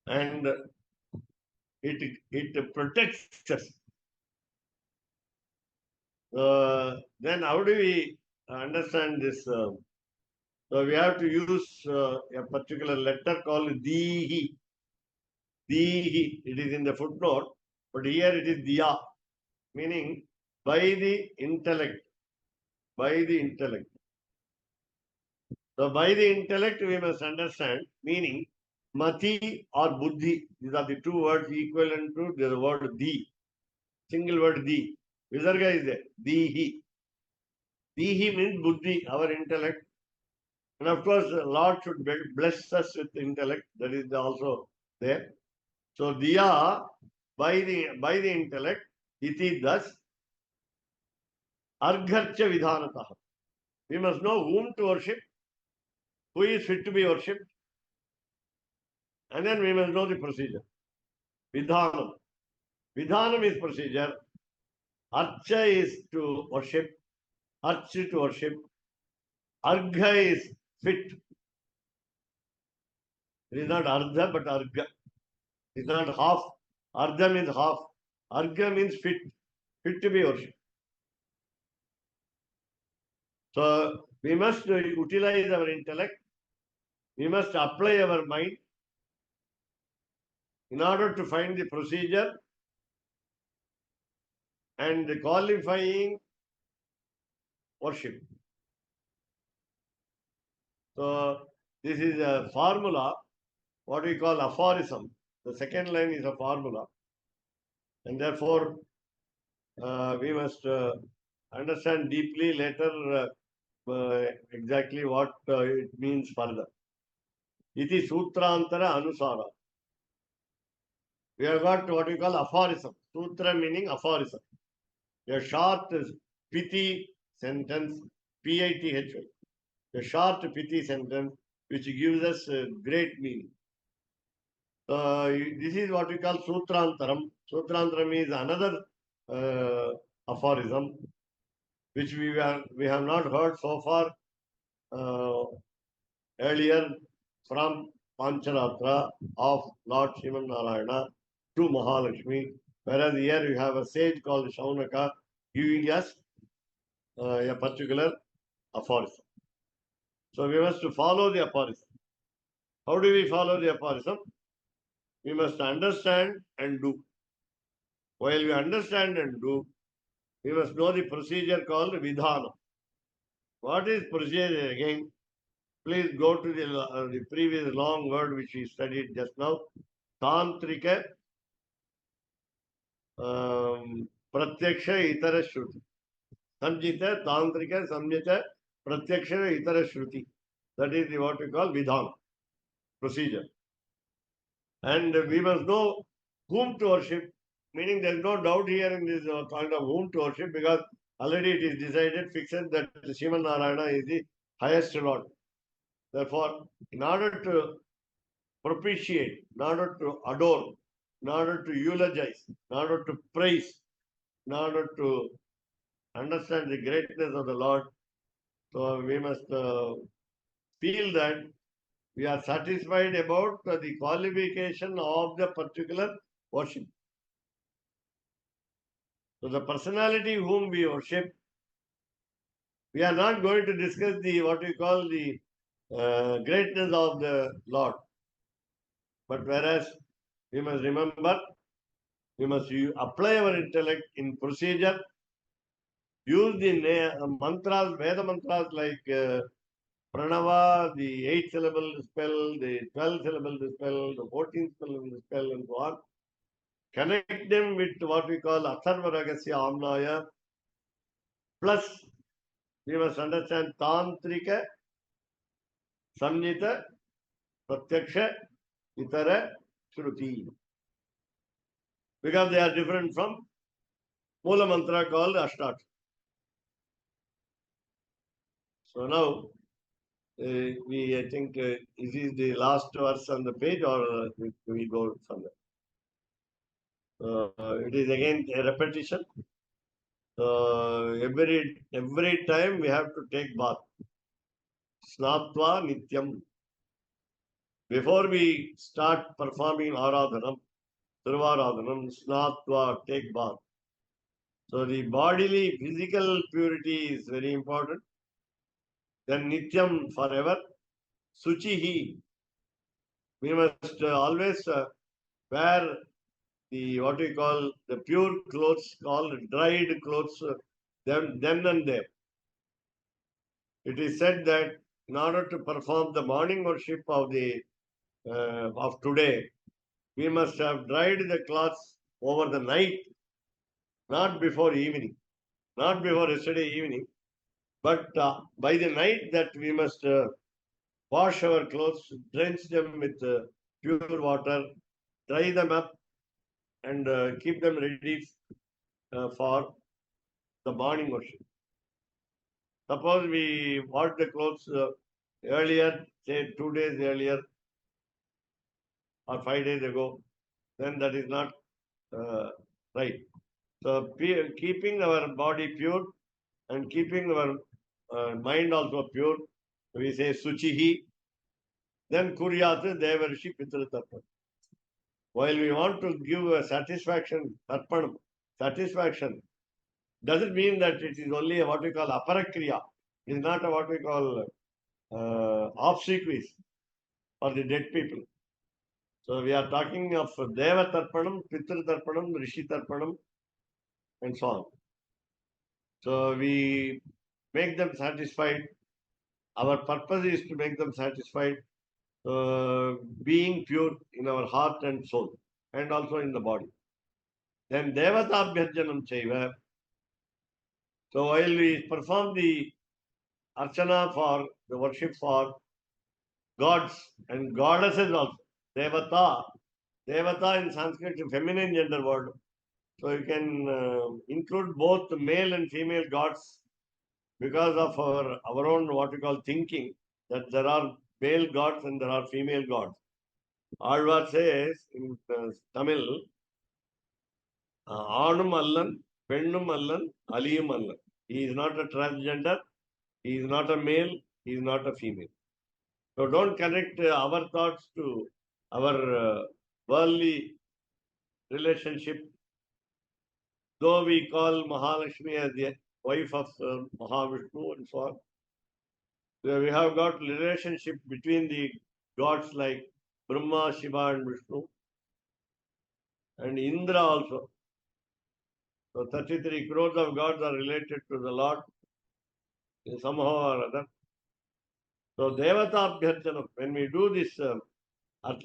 and it protects us. Then how do we understand this? So we have to use a particular letter called Dihi. Dihi. It is in the footnote, but here it is Diya, meaning by the intellect. By the intellect. So by the intellect we must understand, meaning Mati or Buddhi. These are the 2 words equivalent to the word Di. Single word Di. Visarga is there. Dihi. Dihi means Buddhi, our intellect. And of course, the Lord should bless us with intellect. That is also there. So Diya, by the intellect, iti thus, Argharcha Vidhanataha. We must know whom to worship, who is fit to be worshipped, and then we must know the procedure. Vidhanam. Vidhanam is procedure. Archa is to worship. Archa to worship. Argha is fit. It is not Ardha, but Argha. It is not half. Ardha means half. Argha means fit. Fit to be worshipped. So we must utilize our intellect. We must apply our mind in order to find the procedure and the qualifying worship. So this is a formula, what we call aphorism. The second line is a formula, and therefore we must understand deeply later exactly what it means further. Iti sutrantara anusara. We have got what we call aphorism. Sutra meaning aphorism. A short pithy sentence, P-I-T-H-Y. A short pithy sentence which gives us great meaning. This is what we call Sutrantaram. Sutrantaram is another aphorism which we have not heard so far earlier from Pancaratra of Lord Shivan Narayana to Mahalakshmi, whereas here you have a sage called Shaunaka giving us a particular aphorism. So we must follow the aphorism. How do we follow the aphorism? We must understand and do. While we understand and do, we must know the procedure called Vidhana. What is procedure again? Please go to the previous long word which we studied just now. Tantrika Pratyaksha Itara Shruti. Samjita, Tantrika, Samjita, Pratyaksha Itara Shruti. That is what we call Vidhana, procedure. And we must know whom to worship, meaning there is no doubt here in this point of whom to worship, because already it is decided, fixed that Shivan Narayana is the highest Lord. Therefore, in order to propitiate, in order to adore, in order to eulogize, in order to praise, in order to understand the greatness of the Lord, so we must feel that we are satisfied about the qualification of the particular worship. So the personality whom we worship, we are not going to discuss the what we call the greatness of the Lord. But whereas we must remember, we must apply our intellect in procedure, use the mantras, Veda mantras like Pranava, the 8-syllable spell, the 12-syllable spell, the 14th-syllable spell, and so on. Connect them with what we call Atharva Ragasya Amnaya. Plus, we must understand Tantrika, Samnita, Pratyaksha, Itara, Shruti. Because they are different from Mula Mantra called Ashtat. So now, I think, is this the last verse on the page or we go from there? It is again a repetition. Every time we have to take bath. Snatva Nityam. Before we start performing Aradhanam, Thiruvaradhanam, Snatva, take bath. So the bodily, physical purity is very important. Then Nityam, forever. Suchihi. We must always wear the what we call the pure clothes, called dried clothes, then and there. It is said that in order to perform the morning worship of today, we must have dried the cloths over the night, not before evening, not before yesterday evening, but by the night that we must wash our clothes, drench them with pure water, dry them up, and keep them ready for the morning worship. Suppose we wash the clothes earlier, say 2 days earlier or 5 days ago, then that is not right. So keeping our body pure and keeping our mind also pure, we say Suchihi, then Kuryat Devarshi Pitratarpan. While we want to give a satisfaction, Tarpanam, satisfaction, doesn't mean that it is only what we call Aparakriya. It is not what we call obsequies for the dead people. So we are talking of Deva Tarpanam, Pitra Tarpanam, Rishi Tarpanam, and so on. So we make them satisfied. Our purpose is to make them satisfied, being pure in our heart and soul, and also in the body. Then Devata Bhyajanam Chaiva. So while we perform the Archana for the worship for gods and goddesses also, Devata. Devata in Sanskrit is a feminine gender word. So you can include both male and female gods because of our own what we call thinking, that there are male gods and there are female gods. Alvar says in Tamil, Anum Allan, Pennum Allan, Aliyum Allan. He is not a transgender, he is not a male, he is not a female. So don't connect our thoughts to our worldly relationship. Though we call Mahalakshmi as the wife of Mahavishnu and so on, so we have got relationship between the gods like Brahma, Shiva and Vishnu and Indra also. So 33 crores of gods are related to the Lord somehow or other. So Devata Abhyarchana, when we do this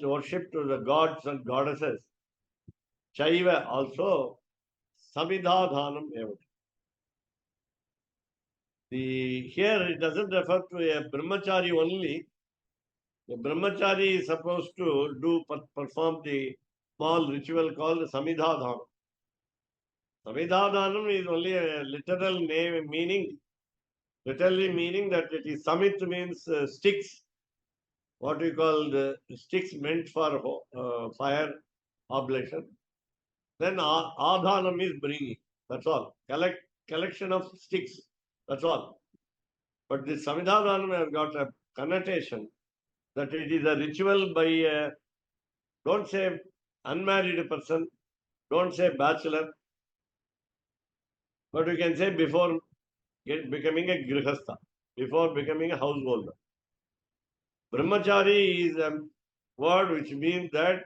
worship to the gods and goddesses, Chaiva also Samidhadhanam Evat. Here it doesn't refer to a brahmachari only. The brahmachari is supposed to perform the small ritual called Samidhadhanam. Samidhadhanam is only a literal name meaning, literally meaning that it is Samit means sticks. What we call the sticks meant for fire oblation. Then Adhanam is bringing. That's all. Collection of sticks. That's all. But this Samidhanam has got a connotation that it is a ritual by a, don't say unmarried person, don't say bachelor, But you can say before becoming a grihastha, before becoming a householder. Brahmachari is a word which means that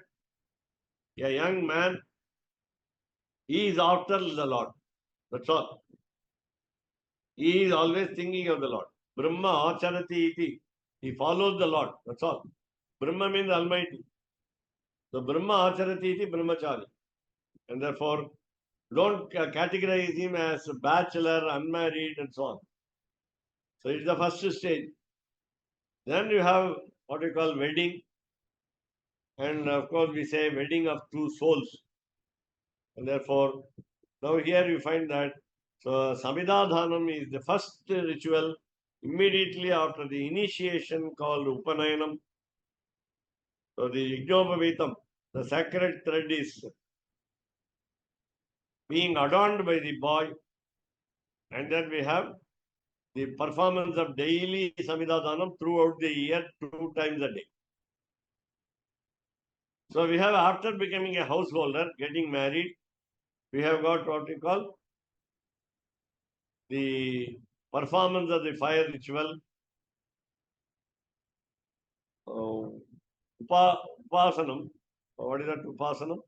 a young man, he is after the Lord. That's all. He is always thinking of the Lord. Brahma acharati iti. He follows the Lord. That's all. Brahma means Almighty. So Brahma acharati iti brahmachari. And therefore, don't categorize him as a bachelor, unmarried, and so on. So it's the first stage. Then you have what we call wedding. And of course, we say wedding of two souls. And therefore, now here you find that Samidadhanam is the first ritual immediately after the initiation called Upanayanam. So the Yajnopavitam, the sacred thread is being adorned by the boy, and then we have the performance of daily Samidadhanam throughout the year, 2 times a day. So we have, after becoming a householder, getting married, we have got what we call the performance of the fire ritual, upasanam. What is that upasanam?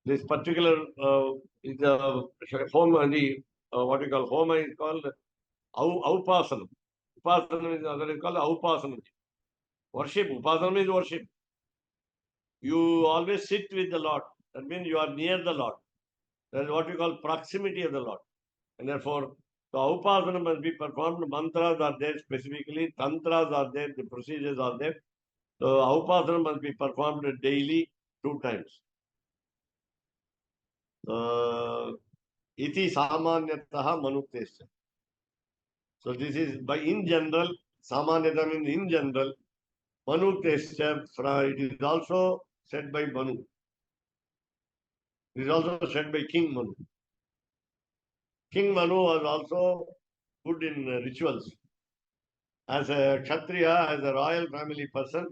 This particular is the homa, the what we call homa is called aupasanam. Upasanam is other is called aupasanam. Worship. Upasanam is worship. You always sit with the Lord. That means you are near the Lord. That is what we call proximity of the Lord. And therefore, the upasana must be performed. Mantras are there specifically. Tantras are there. The procedures are there. So upasana must be performed daily 2 times. Iti samanyataha manuktesya. So this is by in general. Samanyata means in general. Manuktesya, it is also said by Manu. It is also said by King Manu. King Manu was also good in rituals. As a Kshatriya, as a royal family person,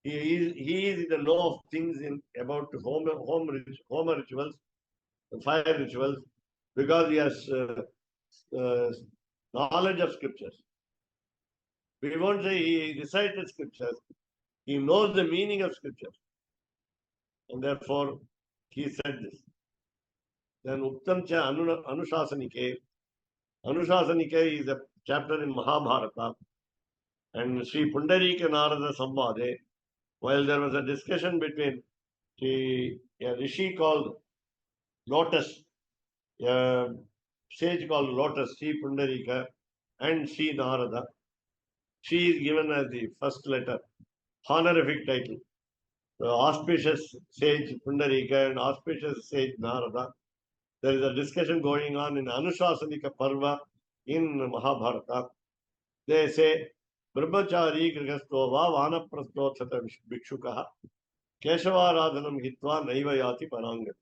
he is in the know of things about home rituals, fire rituals, because he has knowledge of scriptures. We won't say he recited scriptures. He knows the meaning of scriptures. And therefore, he said this. Then Uktam cha Anushasanike. Anushasanike is a chapter in Mahabharata. And Sri Pundarika Narada Samvade, while there was a discussion between a rishi called Lotus, a sage called Lotus, Sri Pundarika, and Sri Narada. She is given as the first letter, honorific title. The auspicious sage Pundarika and auspicious sage Narada. There is a discussion going on in Anushasanika Parva in Mahabharata. They say, Brahmachari Grihastova Vanaprasthothata Bhikshukaha Keshavaradhanam Hitva Naivayati Parangati.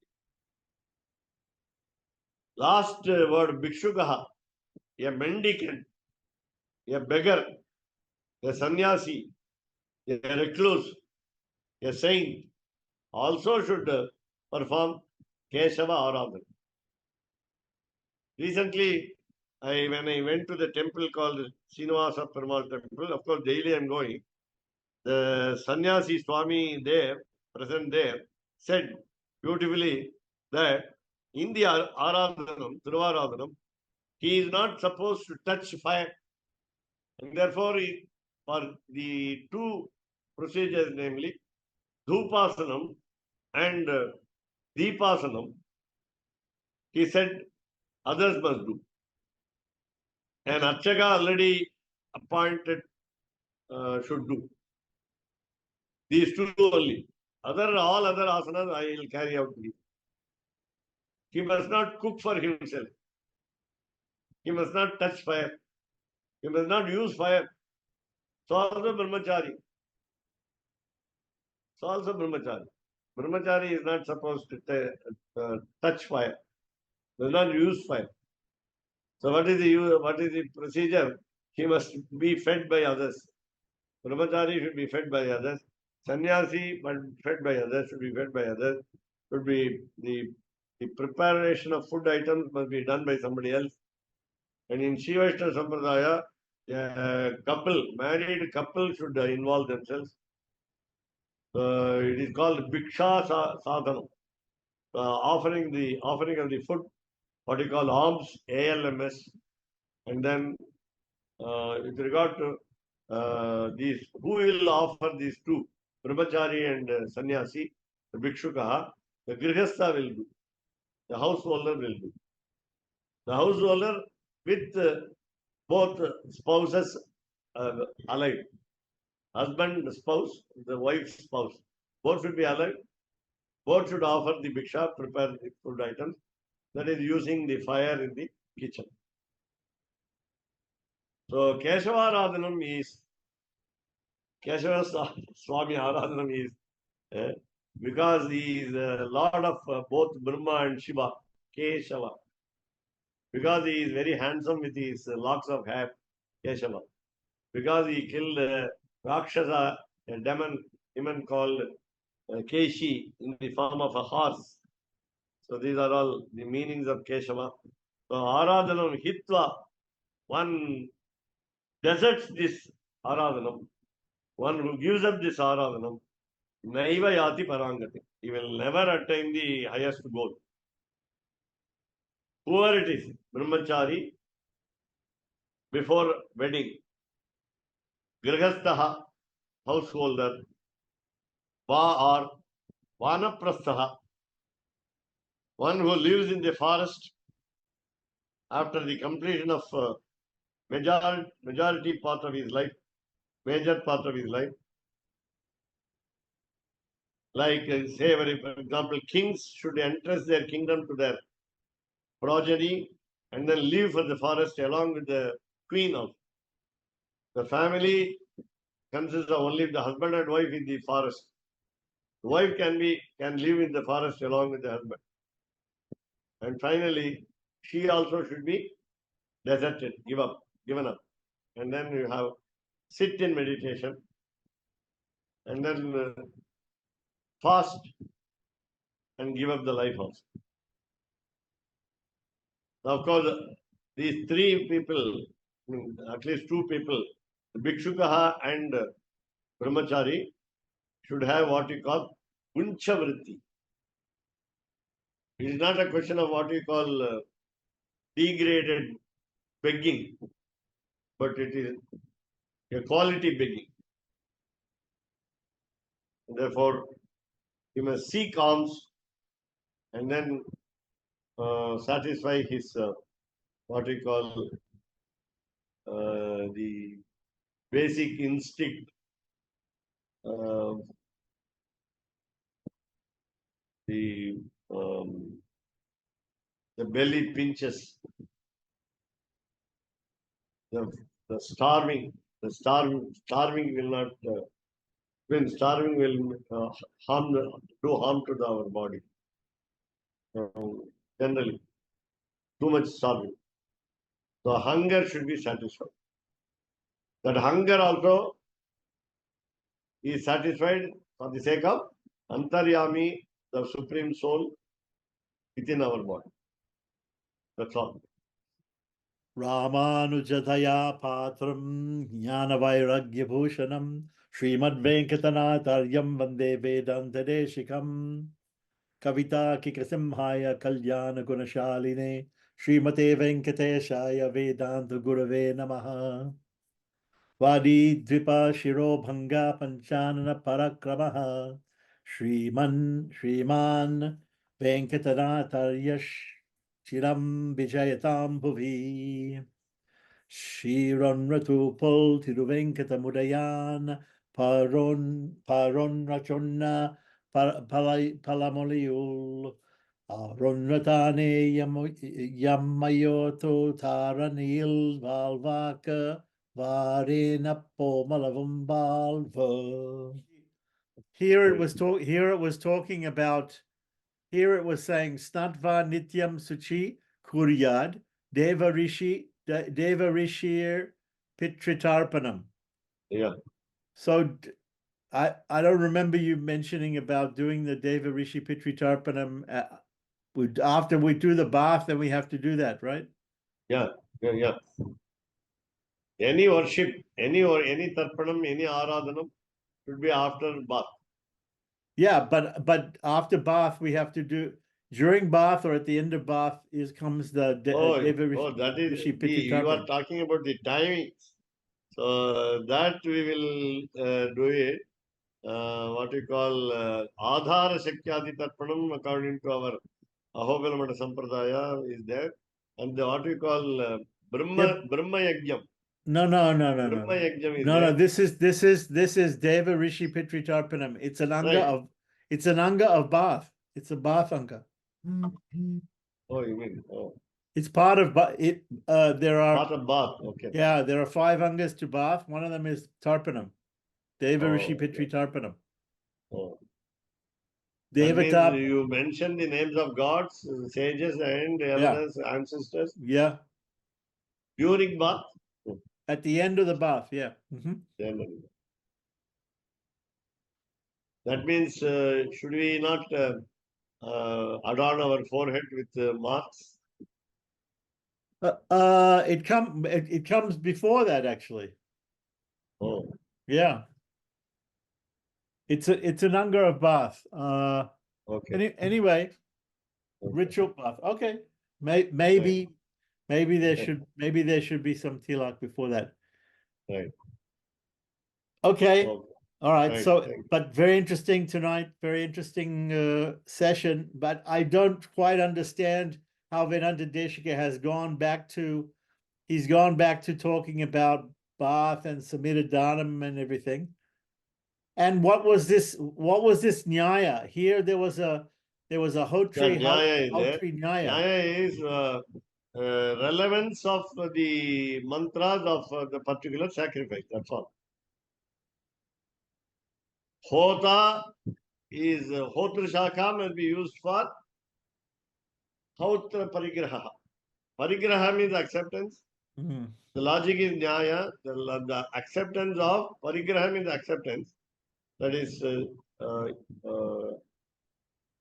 Last word Bhikshukaha, a mendicant, a beggar, a sannyasi, a recluse, a saint also should perform Keshava Aradhana. Recently, when I went to the temple called Srinivasa Perumal Temple, of course, daily I am going. The sannyasi Swami there, present there, said beautifully that in the Aradhanam, Thiruvaradhanam, he is not supposed to touch fire. And therefore, for the 2 procedures, namely Dhupasanam and Deepasanam, he said others must do. And Archaka already appointed should do. These 2 only. All other asanas I will carry out. He must not cook for himself. He must not touch fire. He must not use fire. So also brahmachari. Brahmachari is not supposed to touch fire. Does not use fire. So what is the procedure? He must be fed by others. Brahmachari should be fed by others. sannyasi, but fed by others, should be fed by others, should be the preparation of food items must be done by somebody else. And in Shiva Vaishnava Sampradaya, married couple should involve themselves. It is called Bhiksha Sadhanam. Offering of the food, what you call alms, ALMS, and then with regard to these, who will offer these two, Brahmachari and Sannyasi, the Bhikshuka, the Grihastha will do, the householder will do. The householder with both spouses alive, husband, spouse, the wife's spouse, both should be alive. Both should offer the bhiksha, prepare the food items, that is using the fire in the kitchen. So Keshava Aradhanam is, Keshava Swami Aradhanam is, because he is Lord of both Brahma and Shiva, Keshava. Because he is very handsome with his locks of hair, Keshava. Because he killed Rakshasa, a demon called Keshi, in the form of a horse. So these are all the meanings of Keshava. So Aradhanam Hitva, one deserts this Aradhanam, one who gives up this Aradhanam, Naiva Yati Parangati. He will never attain the highest goal. Whoever it is, Brahmachari, before wedding, Grihastha, householder, Va or Vanaprastha, one who lives in the forest after the completion of majority part of his life, major part of his life. Like, say, for example, kings should entrust their kingdom to their progeny and then leave for the forest along with the queen of the family. Consists of only the husband and wife in the forest. The wife can live in the forest along with the husband. And finally, she also should be deserted, given up. And then you have sit in meditation and then fast and give up the life also. Now, of course, these three people, at least two people, the Bhikshukaha and Brahmachari, should have what you call Uncha Vritti. It is not a question of what you call degraded begging, but it is a quality begging. Therefore, he must seek alms and then satisfy his what we call the basic instinct, the belly pinches, the starving will not. When starving will do harm to our body. Generally, too much starving. So hunger should be satisfied. That hunger also is satisfied for the sake of Antaryami, the Supreme Soul within our body. That's all. Ramanujadaya Patram Jnanavairagyabhushanam Srimad Venkatanathāryam Vande Vedantadeshikam Kavita Kikasimhaya Kalyana Gunashaline Srimate Venkateshaya Vedanta Gurave Namaha Vadi Dripa Shirobhanga Panchanana Parakramaha Shriman Venkatanataryash Shiram Vijayatam Bhuvi Shiran Ratupal Tiruvenkatamudayan Paron Rachonna Palamoliul Aronratane Yamayoto Taranil Valvaka Varena Pomalavam Balva. Here it was talking about. Here it was saying Snatva Nityam Suchi Kuryad Deva Rishir Pitritarpanam. Yeah. So I don't remember you mentioning about doing the Deva Rishi Pitri Tarpanam. After we do the bath, then we have to do that, right? Yeah, yeah, yeah. Any worship, any tarpanam, any aradhanam should be after bath. Yeah, but after bath we have to do during bath or at the end of bath comes the Deva Rishi, that is Rishi the, Pitri you are Tarpanam. talking about the timing. So that we will do it. What we call Adhara Shakyadi Tarpanam according to our Ahobilamata Sampradaya is there. And what we call Brahma Yajnam. No. Brahma Yajnam is No. there. This is Deva Rishi Pitri Tarpanam. It's an anga Right. of bath. It's a bath anga. Oh, you mean? Oh, It's part of it. There are part of bath. Okay. yeah, there are 5 angas to bath. One of them is Tarpanam. Deva Rishi Pitri Tarpanam. Oh. Deva That means you mentioned the names of gods, sages, and elders, ancestors Yeah, during bath. at the end of the bath. Yeah. Then that means should we not adorn our forehead with marks? It comes before that actually. Oh, Yeah. It's an anga of bath. okay. Anyway, Okay. ritual bath. Okay. Maybe there should be some tilak before that. Right. Okay. Okay. All right. Right, So, thank you. but very interesting tonight. Very interesting session. But I don't quite understand how Vedanta Deshika has gone back to. He's gone back to talking about bath and Samhita Dhanam and everything. And what was this? What was this nyaya? Here there was a hotri Nyaya is there. hotri nyaya. Nyaya is relevance of the mantras of the particular sacrifice. That's all. Hota is Hotra Shaka must be used for Hotra Parigraha. Parigraha means acceptance. Mhm. The logic is Nyaya. The acceptance of Parigraha means acceptance. That is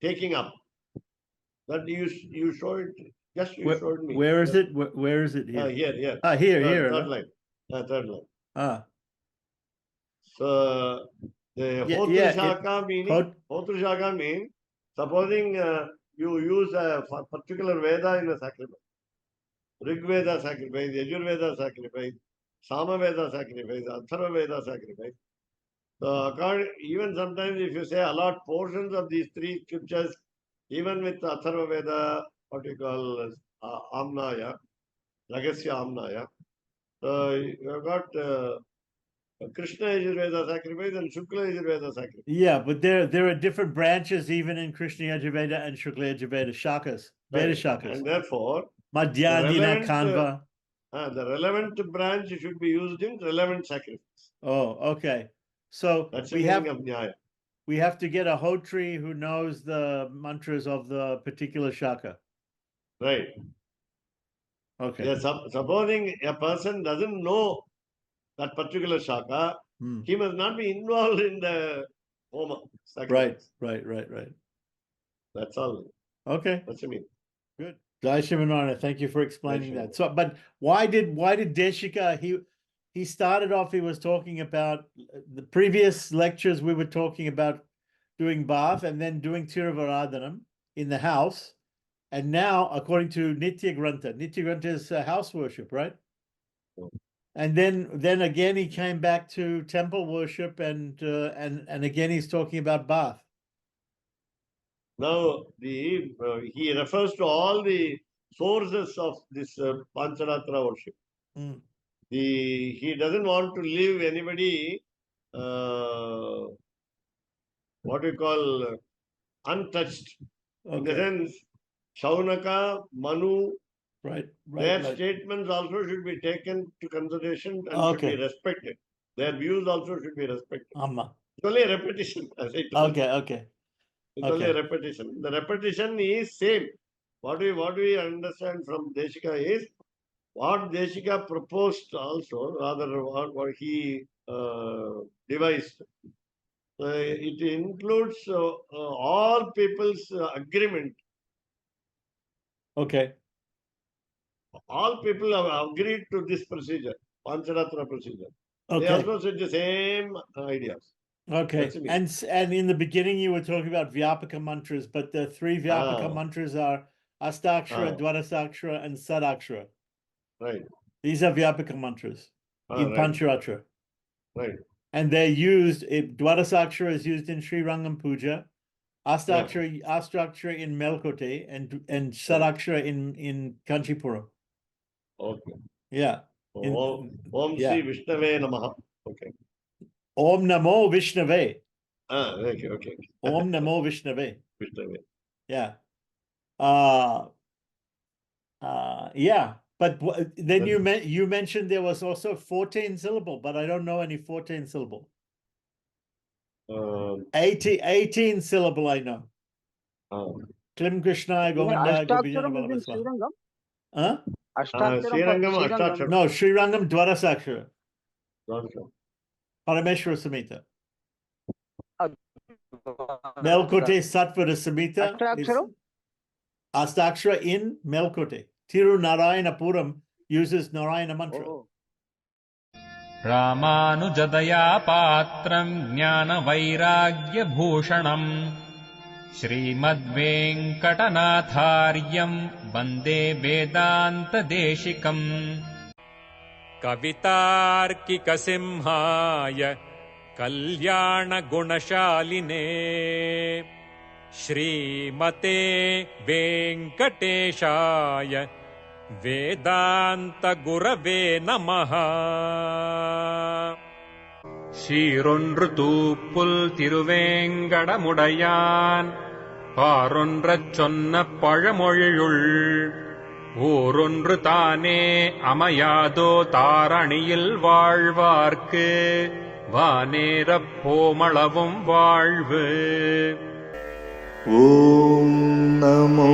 taking up. That you showed, just you showed me. Where is it? Where is it here? Here. Here. Third line. Third line. Ah, So the Yeah, Hotra yeah, Shaka meaning, Hot- Hotra Shaka means, supposing you use a particular Veda in a sacrifice. Rig Veda sacrifice, Yajur Veda sacrifice, Sama Veda sacrifice, Atharva Veda sacrifice. So even sometimes if you say allot portions of these 3 scriptures, even with Atharva Veda, what you call Amnaya, Ragasya Amnaya. So you have got Krishna Yajurveda sacrifice and Shukla Yajurveda sacrifice. yeah, but there are different branches even in Krishna Yajurveda and Shukla Yajurveda shakas, Veda Right. shakas. And therefore, Madhyandina Kanva. the relevant branch should be used in relevant sacrifice. Oh, okay. So That's the meaning of Nyaya. we have to get a hotri who knows the mantras of the particular shaka. Right. Okay. Yeah, supposing a person doesn't know that particular shaka, he must not be involved in the homa sacrifice. Right. That's all. Okay. That's the meaning. Good. Jai Shivananda, thank you for explaining Jai that. So, but why did Deshika, he started off, he was talking about the previous lectures, we were talking about doing bath and then doing Tiravaradhanam in the house. And now, according to Nitya Grantha is house worship, right? And then again, he came back to temple worship and again, he's talking about bath. Now, he refers to all the sources of this Pancaratra worship. He doesn't want to leave anybody, what we call untouched. Okay. In the sense, Shaunaka, Manu, Right. their statements also should be taken to consideration and should be Okay. respected. Their views also should be respected. Amma. It's only a repetition, as I told you. Okay. It's only a repetition. The repetition is same. What we understand from Deshika is what Deshika proposed also, rather what he devised. It includes all people's agreement. Okay. All people have agreed to this procedure, Pancaratra procedure. They Okay. also said the same ideas. Okay. That's me. And in the beginning you were talking about Vyapaka mantras, but the three Vyapaka Ah. mantras are Astakshara, Ah. Dwadasakshara, and Sadakshara. Right. These are Vyapaka mantras in Right. Pancaratra. Right. And they're used, Dwadasakshara is used in Sri Rangam Puja, Astakshara in Melkote, and Sadakshara in Kanchipuram. Okay. Yeah. Om yeah. Sri Vishnave Namaha. Okay. Om Namo Vishnave. Okay. Okay. Om Namo Vishnave. Vishnave. Yeah. Yeah. But then you mentioned there was also 14 syllable, but I don't know any 14 syllable. 18 syllable I know. Klim Krishna Govinda Gopijana Ashtakcharam is in Bhalavasva. Srirangam. Huh? Ashtakcharam for Srirangam, Srirangam. Ashtakcharam. No, Sri Rangam Dwarasakshara. Don't Parameshwara Samhita. Melkote Satvara Samhita. Ashtakcharam? Astakshara in Melkote. Tiru Narayanapuram uses Narayana mantra. Oh. रामानुजदया पात्रम् ज्ञानवैराग्यभूषणम् श्रीमद्वेङ्कटनाथार्यम् वन्दे वेदान्तदेशिकम् कवितार्किकसिंहाय कल्याणगुणशालिने श्रीमते वेङ्कटेशाय वेदान्तगुरवे नमः சீரொன்று தூப்புல் திருவேங்கடமுடையான் பாரொன்றச் சொன்ன பழமொழியுள் ஊரொன்று தானே அமையாதோ தாரணியில் வாழ்வார்க்கு வானேரப் போமளவும் வாழ்வு. ஓம் நமோ